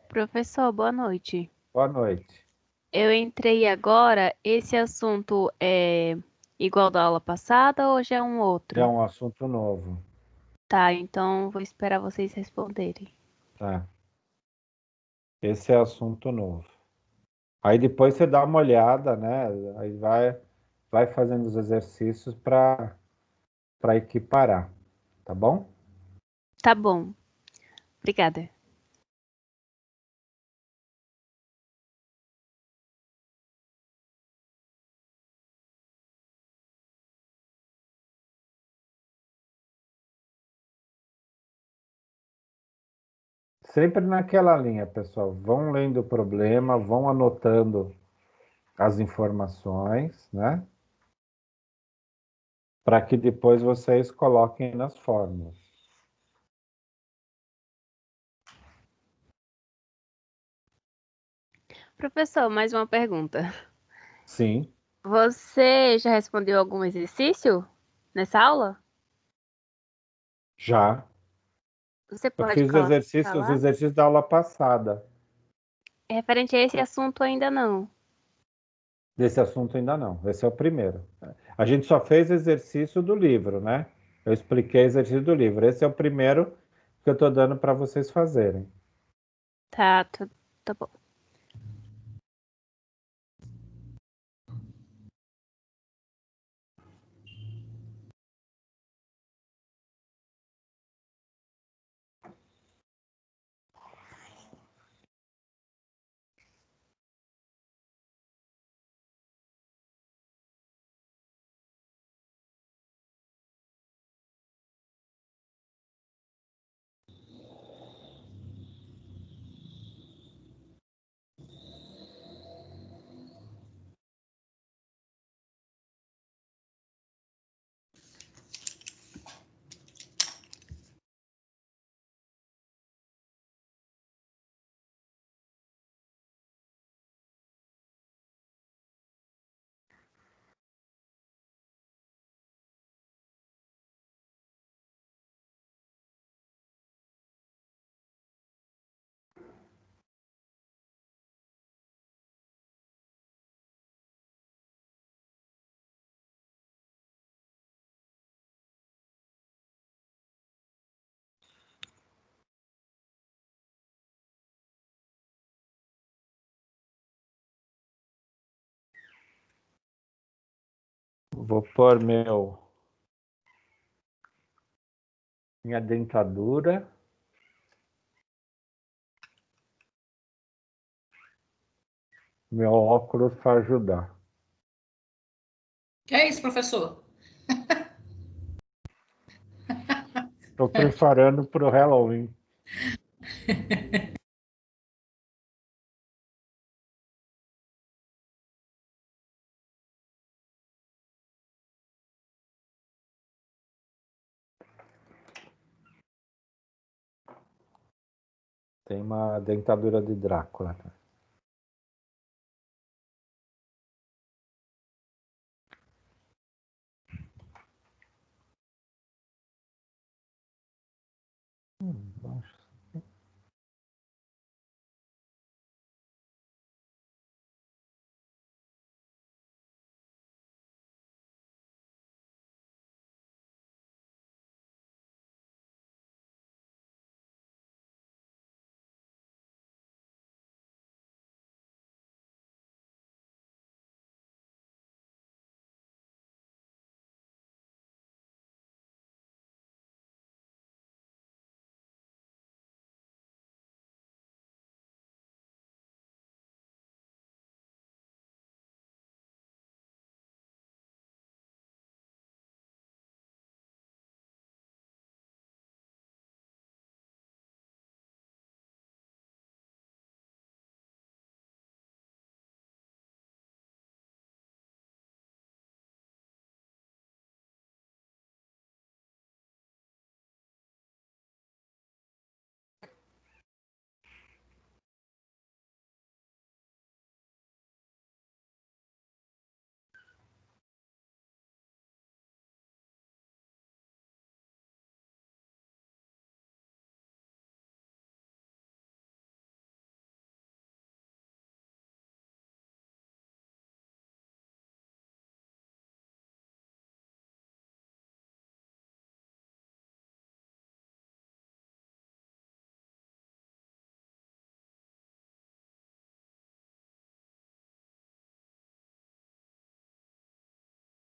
Professor, boa noite. Boa noite. Eu entrei agora. Esse assunto é igual da aula passada ou já é um Já é outro? um assunto novo, Tá, então vou esperar vocês responderem. tá? Esse é assunto novo. Aí depois você dá uma olhada, né? Aí vai fazendo os exercícios para equiparar, tá bom? Tá bom. Obrigada. Sempre naquela linha, pessoal. Vão lendo o problema, vão anotando as informações, né? Para que depois vocês coloquem nas fórmulas. Professor, mais uma pergunta. Sim, Você já respondeu algum exercício nessa aula? já. Você Eu pode fiz os falar? exercícios da aula passada. Referente a esse assunto ainda não. Desse assunto ainda não. Esse é o primeiro. A gente só fez exercício do livro, né? Eu expliquei exercício do livro. Esse é o primeiro que eu estou dando para vocês fazerem. Tá bom. Vou pôr minha dentadura. Meu óculos para ajudar. Que é isso, professor? Estou preparando para o Halloween. Tem uma dentadura de Drácula. Nossa.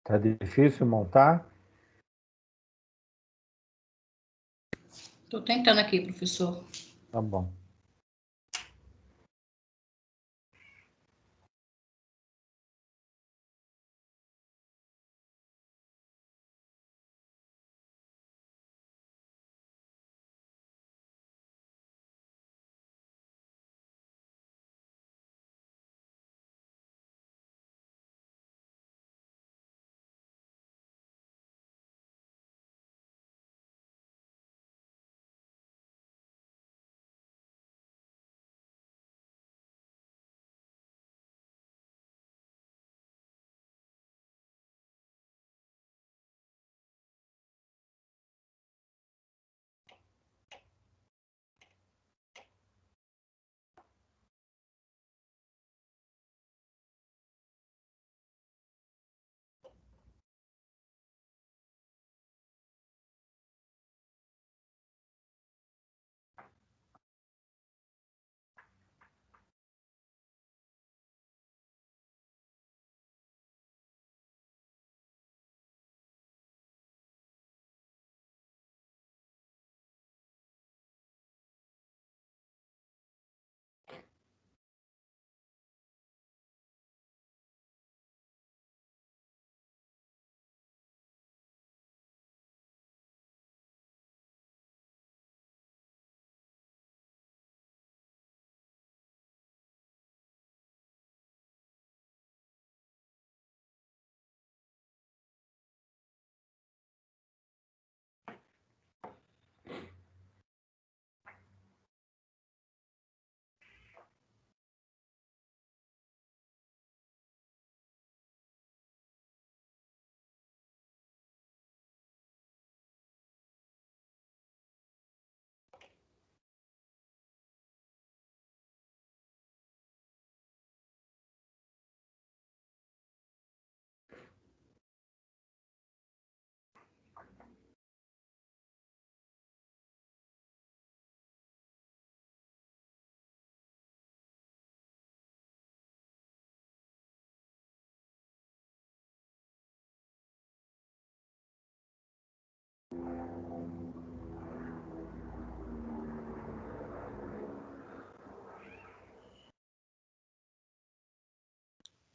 Tá difícil montar? Estou tentando aqui, professor. Tá bom.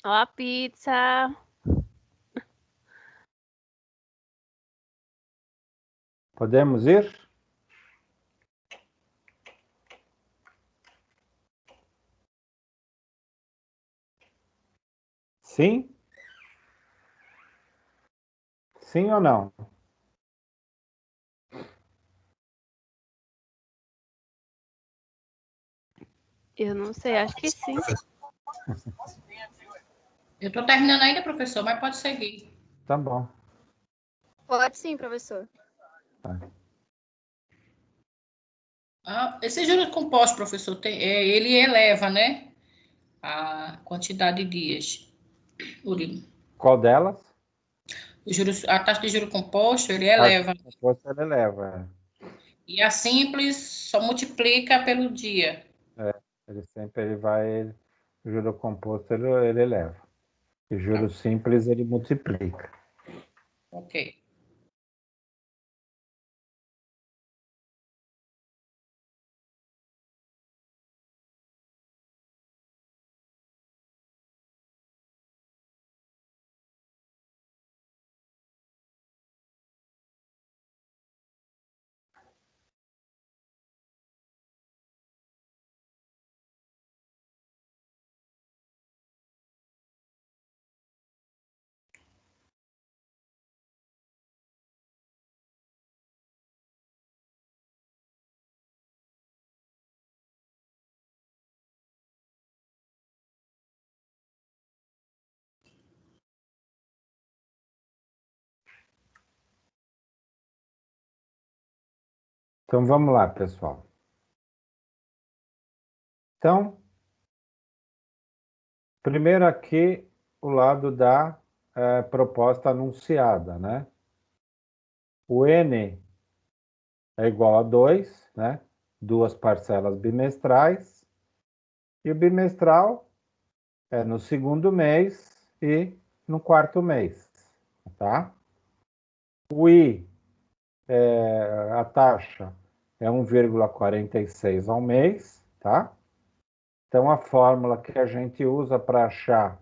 Ó a pizza. Podemos ir? Sim? Sim ou não? Eu não sei, acho que sim. Eu estou terminando ainda, professor, mas pode seguir. Tá bom. Pode sim, professor. Esse juros compostos, professor, ele eleva, né? A quantidade de dias. Qual delas? A taxa de juros composto, ele A eleva. composto ele eleva. E a simples só multiplica pelo dia. Ele vai. O juro composto ele eleva. E juro simples ele multiplica. Ok. Então vamos lá, pessoal. Então, primeiro aqui o lado da proposta anunciada, né? O N é igual a 2, né? Duas parcelas bimestrais. E o bimestral é no segundo mês e no quarto mês, tá? O I, a taxa é 1,46 ao mês, tá? Então, a fórmula que a gente usa para achar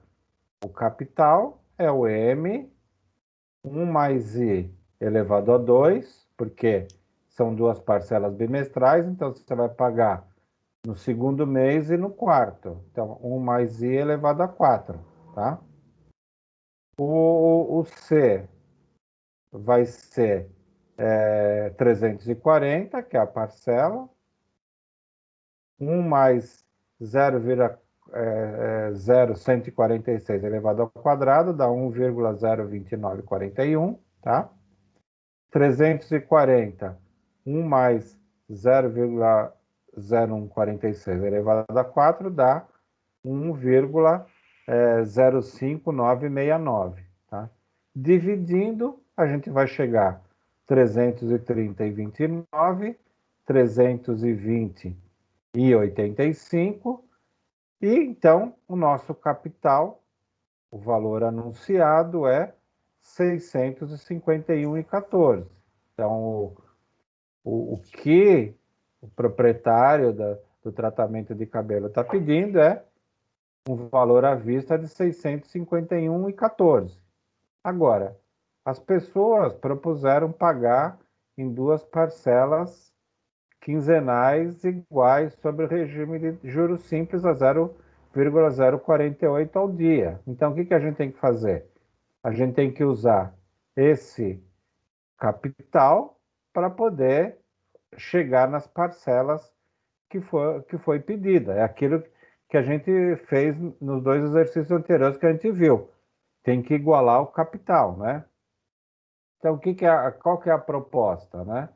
o capital é o M, 1 mais I elevado a 2, porque são duas parcelas bimestrais, então você vai pagar no segundo mês e no quarto. Então, 1 mais I elevado a 4, tá? O C vai ser 340, que é a parcela, 1 mais 0,0146 elevado ao quadrado, dá 1,02941, tá? 340, 1 mais 0,0146 elevado a 4 dá 1,05969, tá? Dividindo, a gente vai chegar 330 e 29, 320 e 85, e então o nosso capital, o valor anunciado é 651,14. Então, o que o proprietário do tratamento de cabelo está pedindo é um valor à vista de 651,14. Agora, as pessoas propuseram pagar em duas parcelas quinzenais iguais sobre o regime de juros simples a 0,048 ao dia. Então, o que a gente tem que fazer? A gente tem que usar esse capital para poder chegar nas parcelas que foi pedida. É aquilo que a gente fez nos dois exercícios anteriores que a gente viu. Tem que igualar o capital, né? Então, qual que é a proposta, né?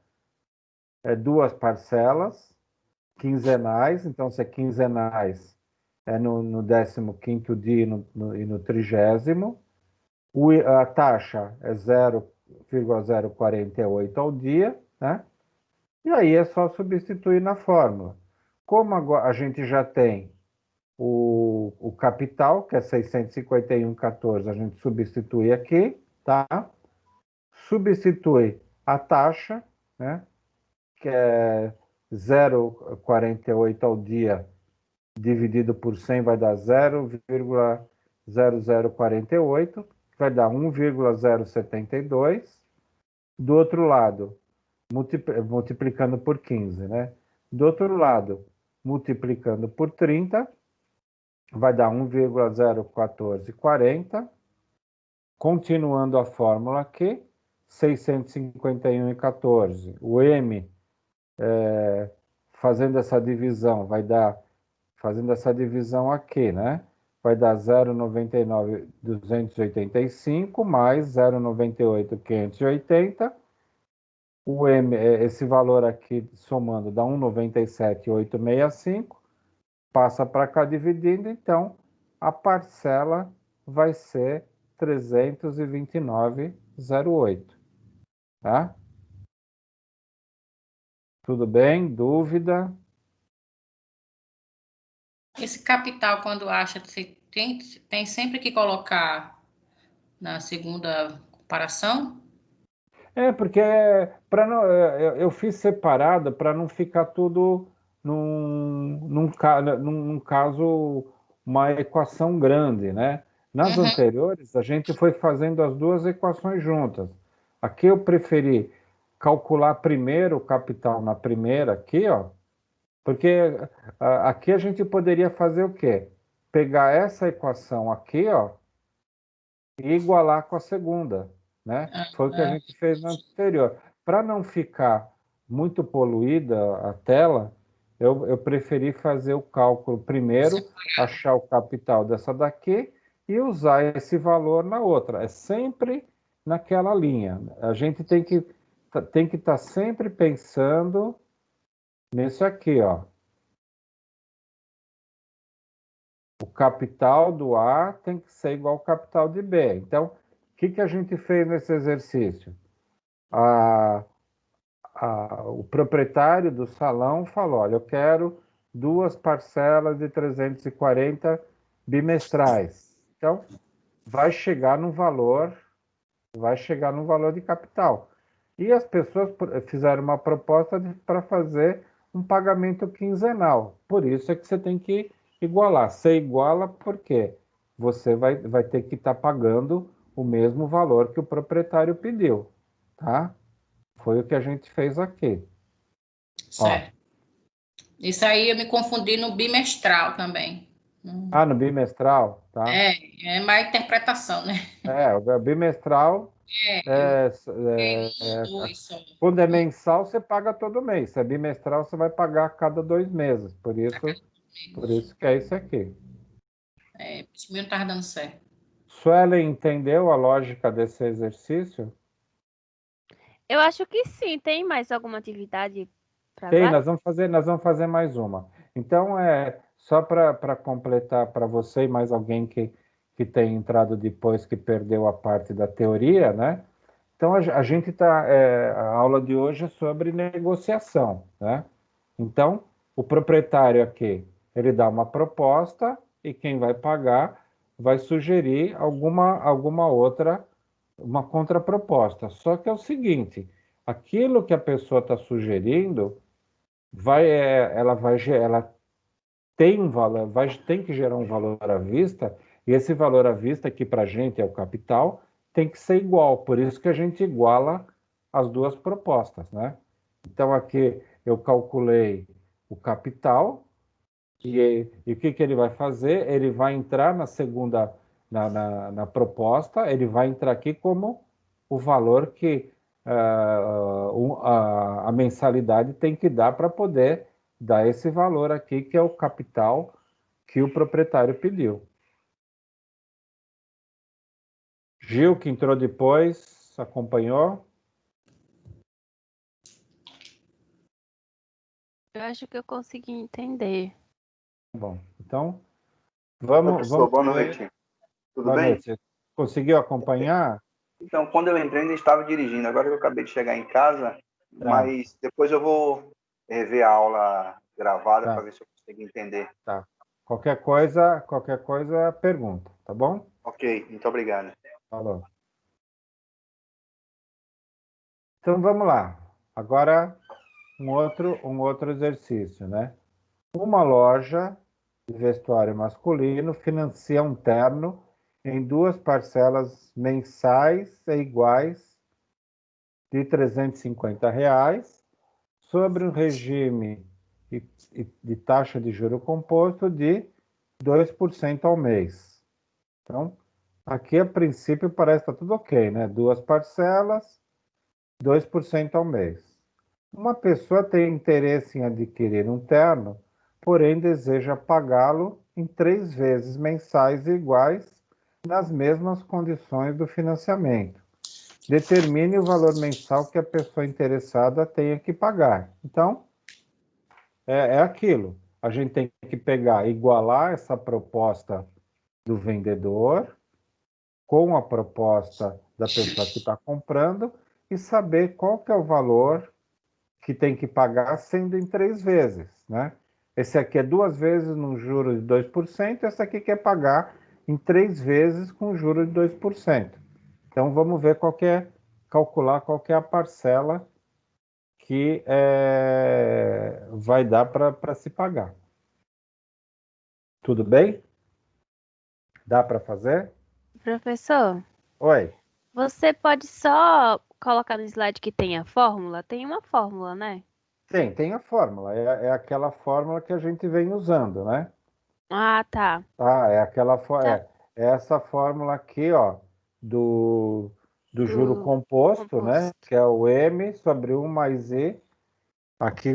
É duas parcelas quinzenais, então se é quinzenais é no 15º dia e no 30º. A taxa é 0,048 ao dia, né? E aí é só substituir na fórmula. Como agora a gente já tem o capital, que é 651,14, a gente substitui aqui, tá? Substitui a taxa, né? Que é 0,48 ao dia dividido por 100 vai dar 0,0048, vai dar 1,072. Do outro lado, multiplicando por 15, né? Do outro lado, multiplicando por 30, vai dar 1,01440. Continuando a fórmula aqui, 651,14. O M, fazendo essa divisão, vai dar, fazendo essa divisão aqui, né? Vai dar 0,99,285 mais 0,98,580. O M, esse valor aqui somando dá 1,97,865. Passa para cá dividindo, então a parcela vai ser 329,08. Tá? Tudo bem? Dúvida? Esse capital, quando acha, tem sempre que colocar na segunda comparação? Porque eu fiz separado para não ficar tudo num caso, uma equação grande, né? Nas Uhum. anteriores, a gente foi fazendo as duas equações juntas. Aqui eu preferi calcular primeiro o capital na primeira, aqui, ó, porque aqui a gente poderia fazer o quê? Pegar essa equação aqui, ó, e igualar com a segunda, né? Foi o que a gente fez na anterior. Para não ficar muito poluída a tela, eu preferi fazer o cálculo primeiro, achar o capital dessa daqui e usar esse valor na outra. É sempre naquela linha. A gente tem que estar sempre pensando nisso aqui, ó. O capital do A tem que ser igual ao capital de B. Então, o que a gente fez nesse exercício? O proprietário do salão falou, olha, eu quero duas parcelas de 340 bimestrais. Então, vai chegar num valor vai chegar no valor de capital. E as pessoas fizeram uma proposta para fazer um pagamento quinzenal. Por isso é que você tem que igualar. Você iguala porque você vai ter que estar pagando o mesmo valor que o proprietário pediu, tá? Foi o que a gente fez aqui. Ó. Certo. Isso aí eu me confundi no bimestral também. Ah, no bimestral, tá? É mais interpretação, né? O bimestral, Eu é, peguei um, dois só. quando é mensal, você paga todo mês. Se é bimestral, você vai pagar a cada 2 meses. Por isso que é isso aqui. Esse meu não estava dando certo. Suelen entendeu a lógica desse exercício? Eu acho que sim. Tem mais alguma atividade para Tem, agora? nós vamos fazer mais uma. Então, só para completar para você e mais alguém que tem entrado depois que perdeu a parte da teoria, né? Então, a gente a aula de hoje é sobre negociação, né? Então, o proprietário aqui, ele dá uma proposta e quem vai pagar vai sugerir alguma outra, uma contraproposta. Só que é o seguinte, aquilo que a pessoa está sugerindo ela tem um valor, tem que gerar um valor à vista, e esse valor à vista, que para a gente é o capital, tem que ser igual. Por isso que a gente iguala as duas propostas, né? Então, aqui eu calculei o capital, e o que ele vai fazer? Ele vai entrar na segunda, na proposta, ele vai entrar aqui como o valor que a mensalidade tem que dar para poder dar esse valor aqui, que é o capital que o proprietário pediu. Gil, que entrou depois, acompanhou? Eu acho que eu consegui entender. Bom, então Professor, vamos boa ver. noite. Tudo Boa bem? noite. Você conseguiu acompanhar? Então, quando eu entrei, ainda estava dirigindo. Agora que eu acabei de chegar em casa, Tá, mas depois eu vou rever a aula gravada tá, para ver se eu consigo entender. tá. Qualquer coisa, pergunta, tá bom? Ok, muito obrigado. Falou. Então vamos lá. Agora um outro exercício, né? Uma loja de vestuário masculino financia um terno em duas parcelas mensais e iguais de R$ 350, sobre um regime de taxa de juro composto de 2% ao mês. Então, aqui a princípio parece que está tudo ok, né? Duas parcelas, 2% ao mês. Uma pessoa tem interesse em adquirir um terno, porém deseja pagá-lo em 3 vezes mensais iguais, nas mesmas condições do financiamento. Determine o valor mensal que a pessoa interessada tenha que pagar. Então, é aquilo. A gente tem que pegar, igualar essa proposta do vendedor com a proposta da pessoa que está comprando e saber qual que é o valor que tem que pagar sendo em 3 vezes, né? Esse aqui é 2 vezes no juro de 2%, esse aqui quer pagar em 3 vezes com juro de 2%. Então vamos ver calcular qual que é a parcela que vai dar para se pagar. Tudo bem? Dá para fazer? Professor, Oi. você pode só colocar no slide que tem a fórmula? Tem uma fórmula, né? Tem a fórmula. É aquela fórmula que a gente vem usando, né? Ah, tá. Tá, Tá. é essa fórmula aqui, ó, do juro Do composto, né? composto. Que é o M sobre 1 mais I. Aqui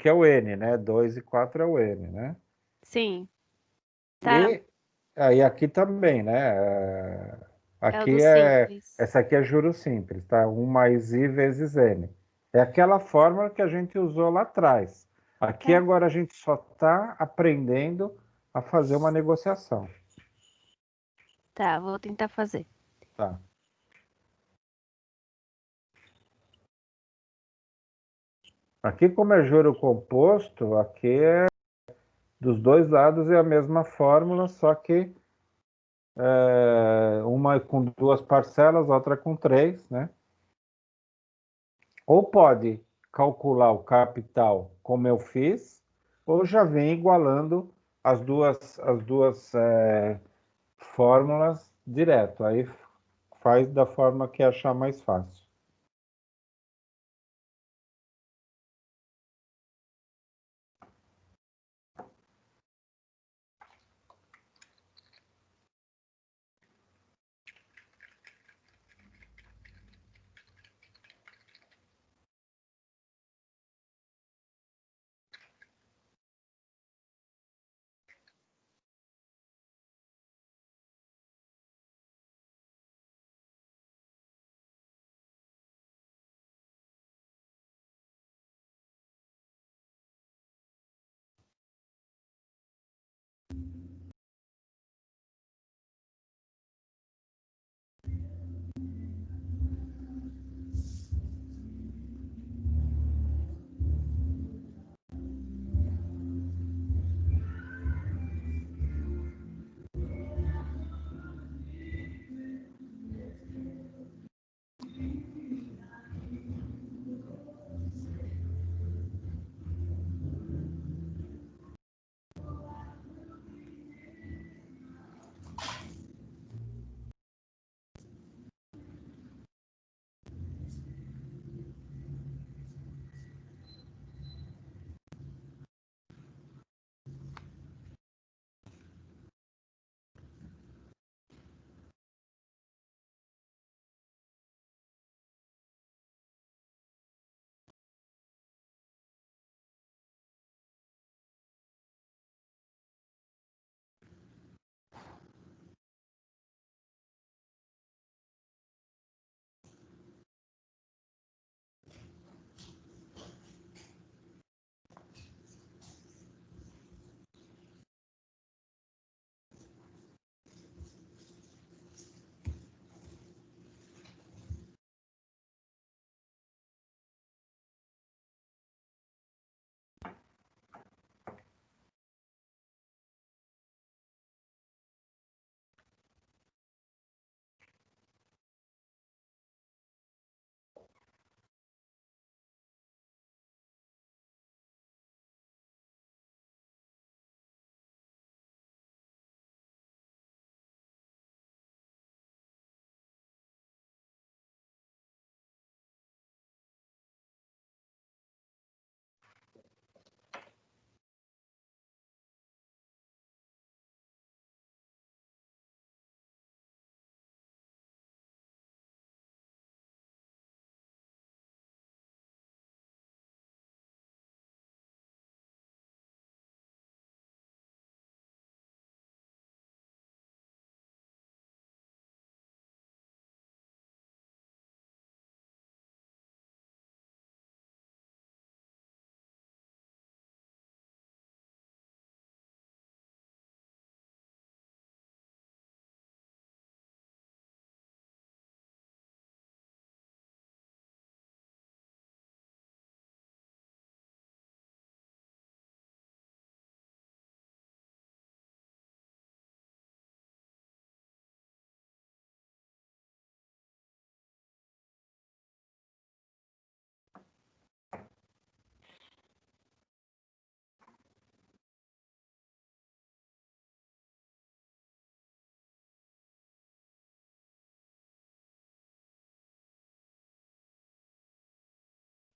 é o N, né? 2 e 4 é o N, né? Sim. Tá. E aí aqui também, né? É o do Aqui simples. essa aqui é juro simples, tá? 1 mais I vezes N. É aquela fórmula que a gente usou lá atrás. Aqui Tá. agora a gente só está aprendendo a fazer uma negociação, Tá, vou tentar fazer. tá? Aqui, como é juro composto, aqui dos dois lados é a mesma fórmula, só que uma com 2 parcelas, outra com 3, né? Ou pode calcular o capital como eu fiz, ou já vem igualando as duas fórmulas direto. Aí faz da forma que achar mais fácil.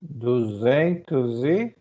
Duzentos e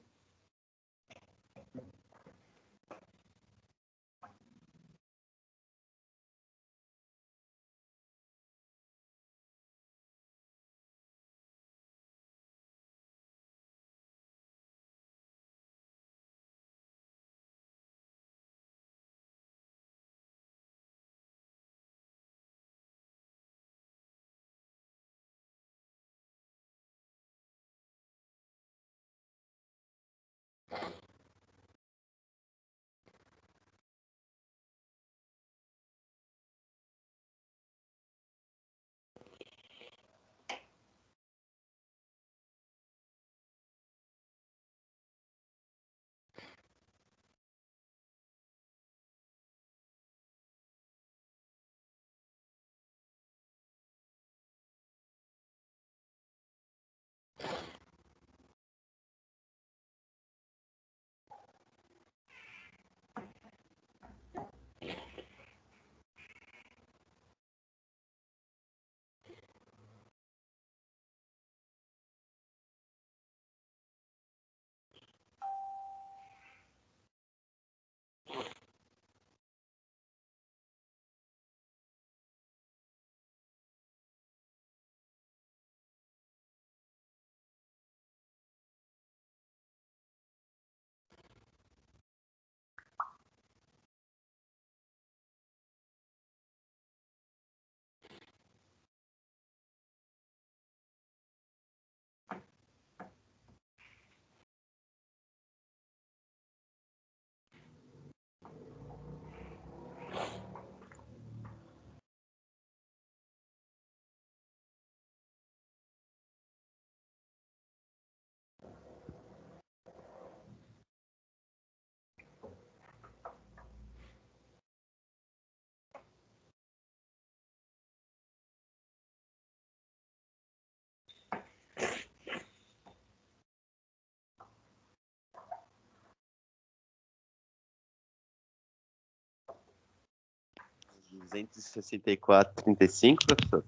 264,35, professor?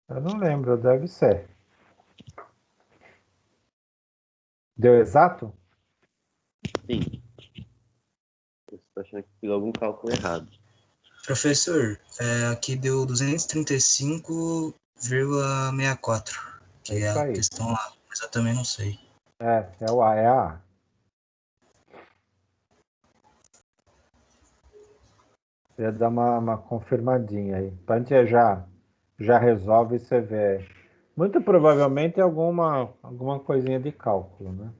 Eu não lembro, deve ser. Deu exato? Sim. Eu estou achando que fiz algum cálculo errado. Professor, aqui deu 235,64, que É é isso a aí. questão A, mas eu também não sei. É o A, é a A. Eu ia dar uma confirmadinha aí. A gente já resolve e você vê. Muito provavelmente é alguma coisinha de cálculo, né?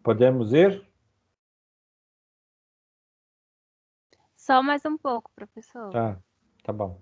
Podemos ir? Só mais um pouco, professor. Tá bom.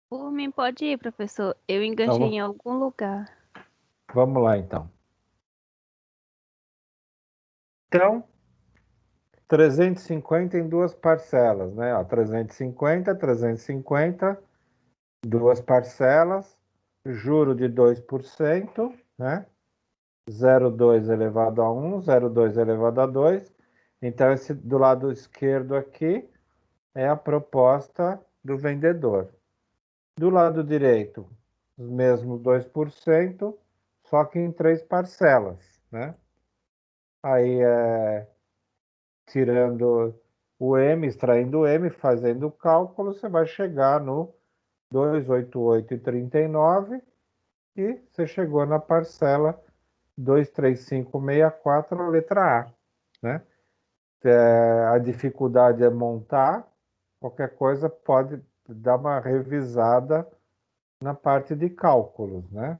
Por mim, pode ir, professor. Eu Então, enganchei em algum lugar. vamos lá, então. Então, 350 em duas parcelas, né? Ó, 350, duas parcelas, juro de 2%, né? 0,2 elevado a 1, 0,2 elevado a 2. Então, esse do lado esquerdo aqui é a proposta do vendedor. Do lado direito, os mesmos 2%, só que em três parcelas, né? Aí, tirando o M, extraindo o M, fazendo o cálculo, você vai chegar no 288,39 e você chegou na parcela 23564, letra A, né? A dificuldade é montar, qualquer coisa pode dar uma revisada na parte de cálculos, né?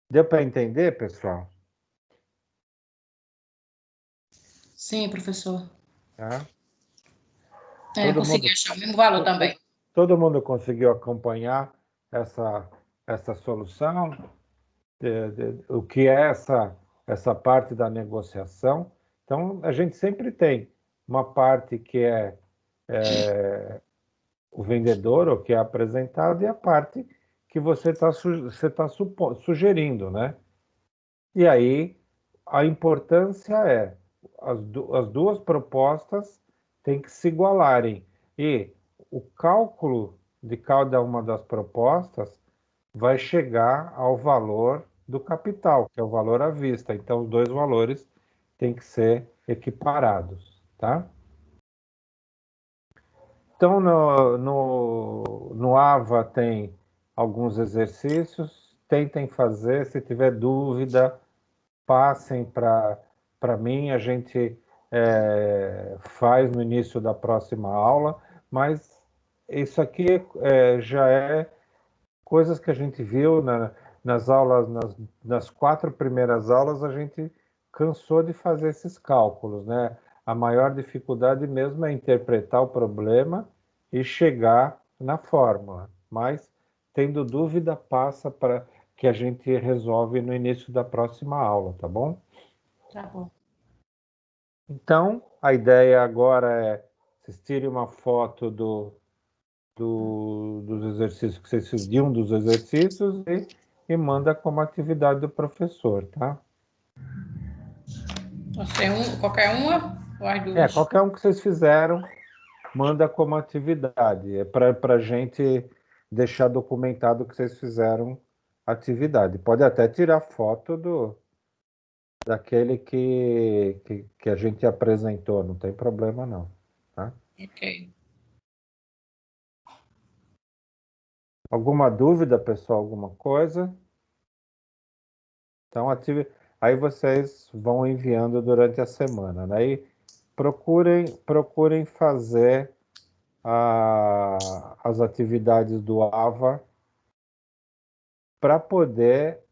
Deu para entender, pessoal? Sim, professor. Tá? Eu Todo consegui mundo, achar o mesmo valor também. todo mundo conseguiu acompanhar essa solução? O que é essa parte da negociação? Então, a gente sempre tem uma parte que é o vendedor, o que é apresentado, e a parte que você está sugerindo, né? E aí, a importância é as duas propostas têm que se igualarem. E o cálculo de cada uma das propostas vai chegar ao valor do capital, que é o valor à vista. Então, os dois valores têm que ser equiparados, tá? Então, no AVA tem alguns exercícios, tentem fazer, se tiver dúvida, passem para mim, a gente faz no início da próxima aula, mas isso aqui já é coisas que a gente viu nas aulas, nas 4 primeiras aulas, a gente cansou de fazer esses cálculos, né? A maior dificuldade mesmo é interpretar o problema e chegar na fórmula. Mas, tendo dúvida, passa para que a gente resolve no início da próxima aula, tá bom? Tá bom. Então, a ideia agora é vocês tirem uma foto dos exercícios que vocês fizeram, de um dos exercícios e manda como atividade do professor, tá? Qualquer uma ou as duas? Qualquer um que vocês fizeram, manda como atividade. É para a gente deixar documentado que vocês fizeram atividade. Pode até tirar foto daquele que a gente apresentou, não tem problema não, tá? Ok. Alguma dúvida, pessoal? Alguma coisa? Então, aí vocês vão enviando durante a semana, né? E procurem fazer as atividades do AVA para poder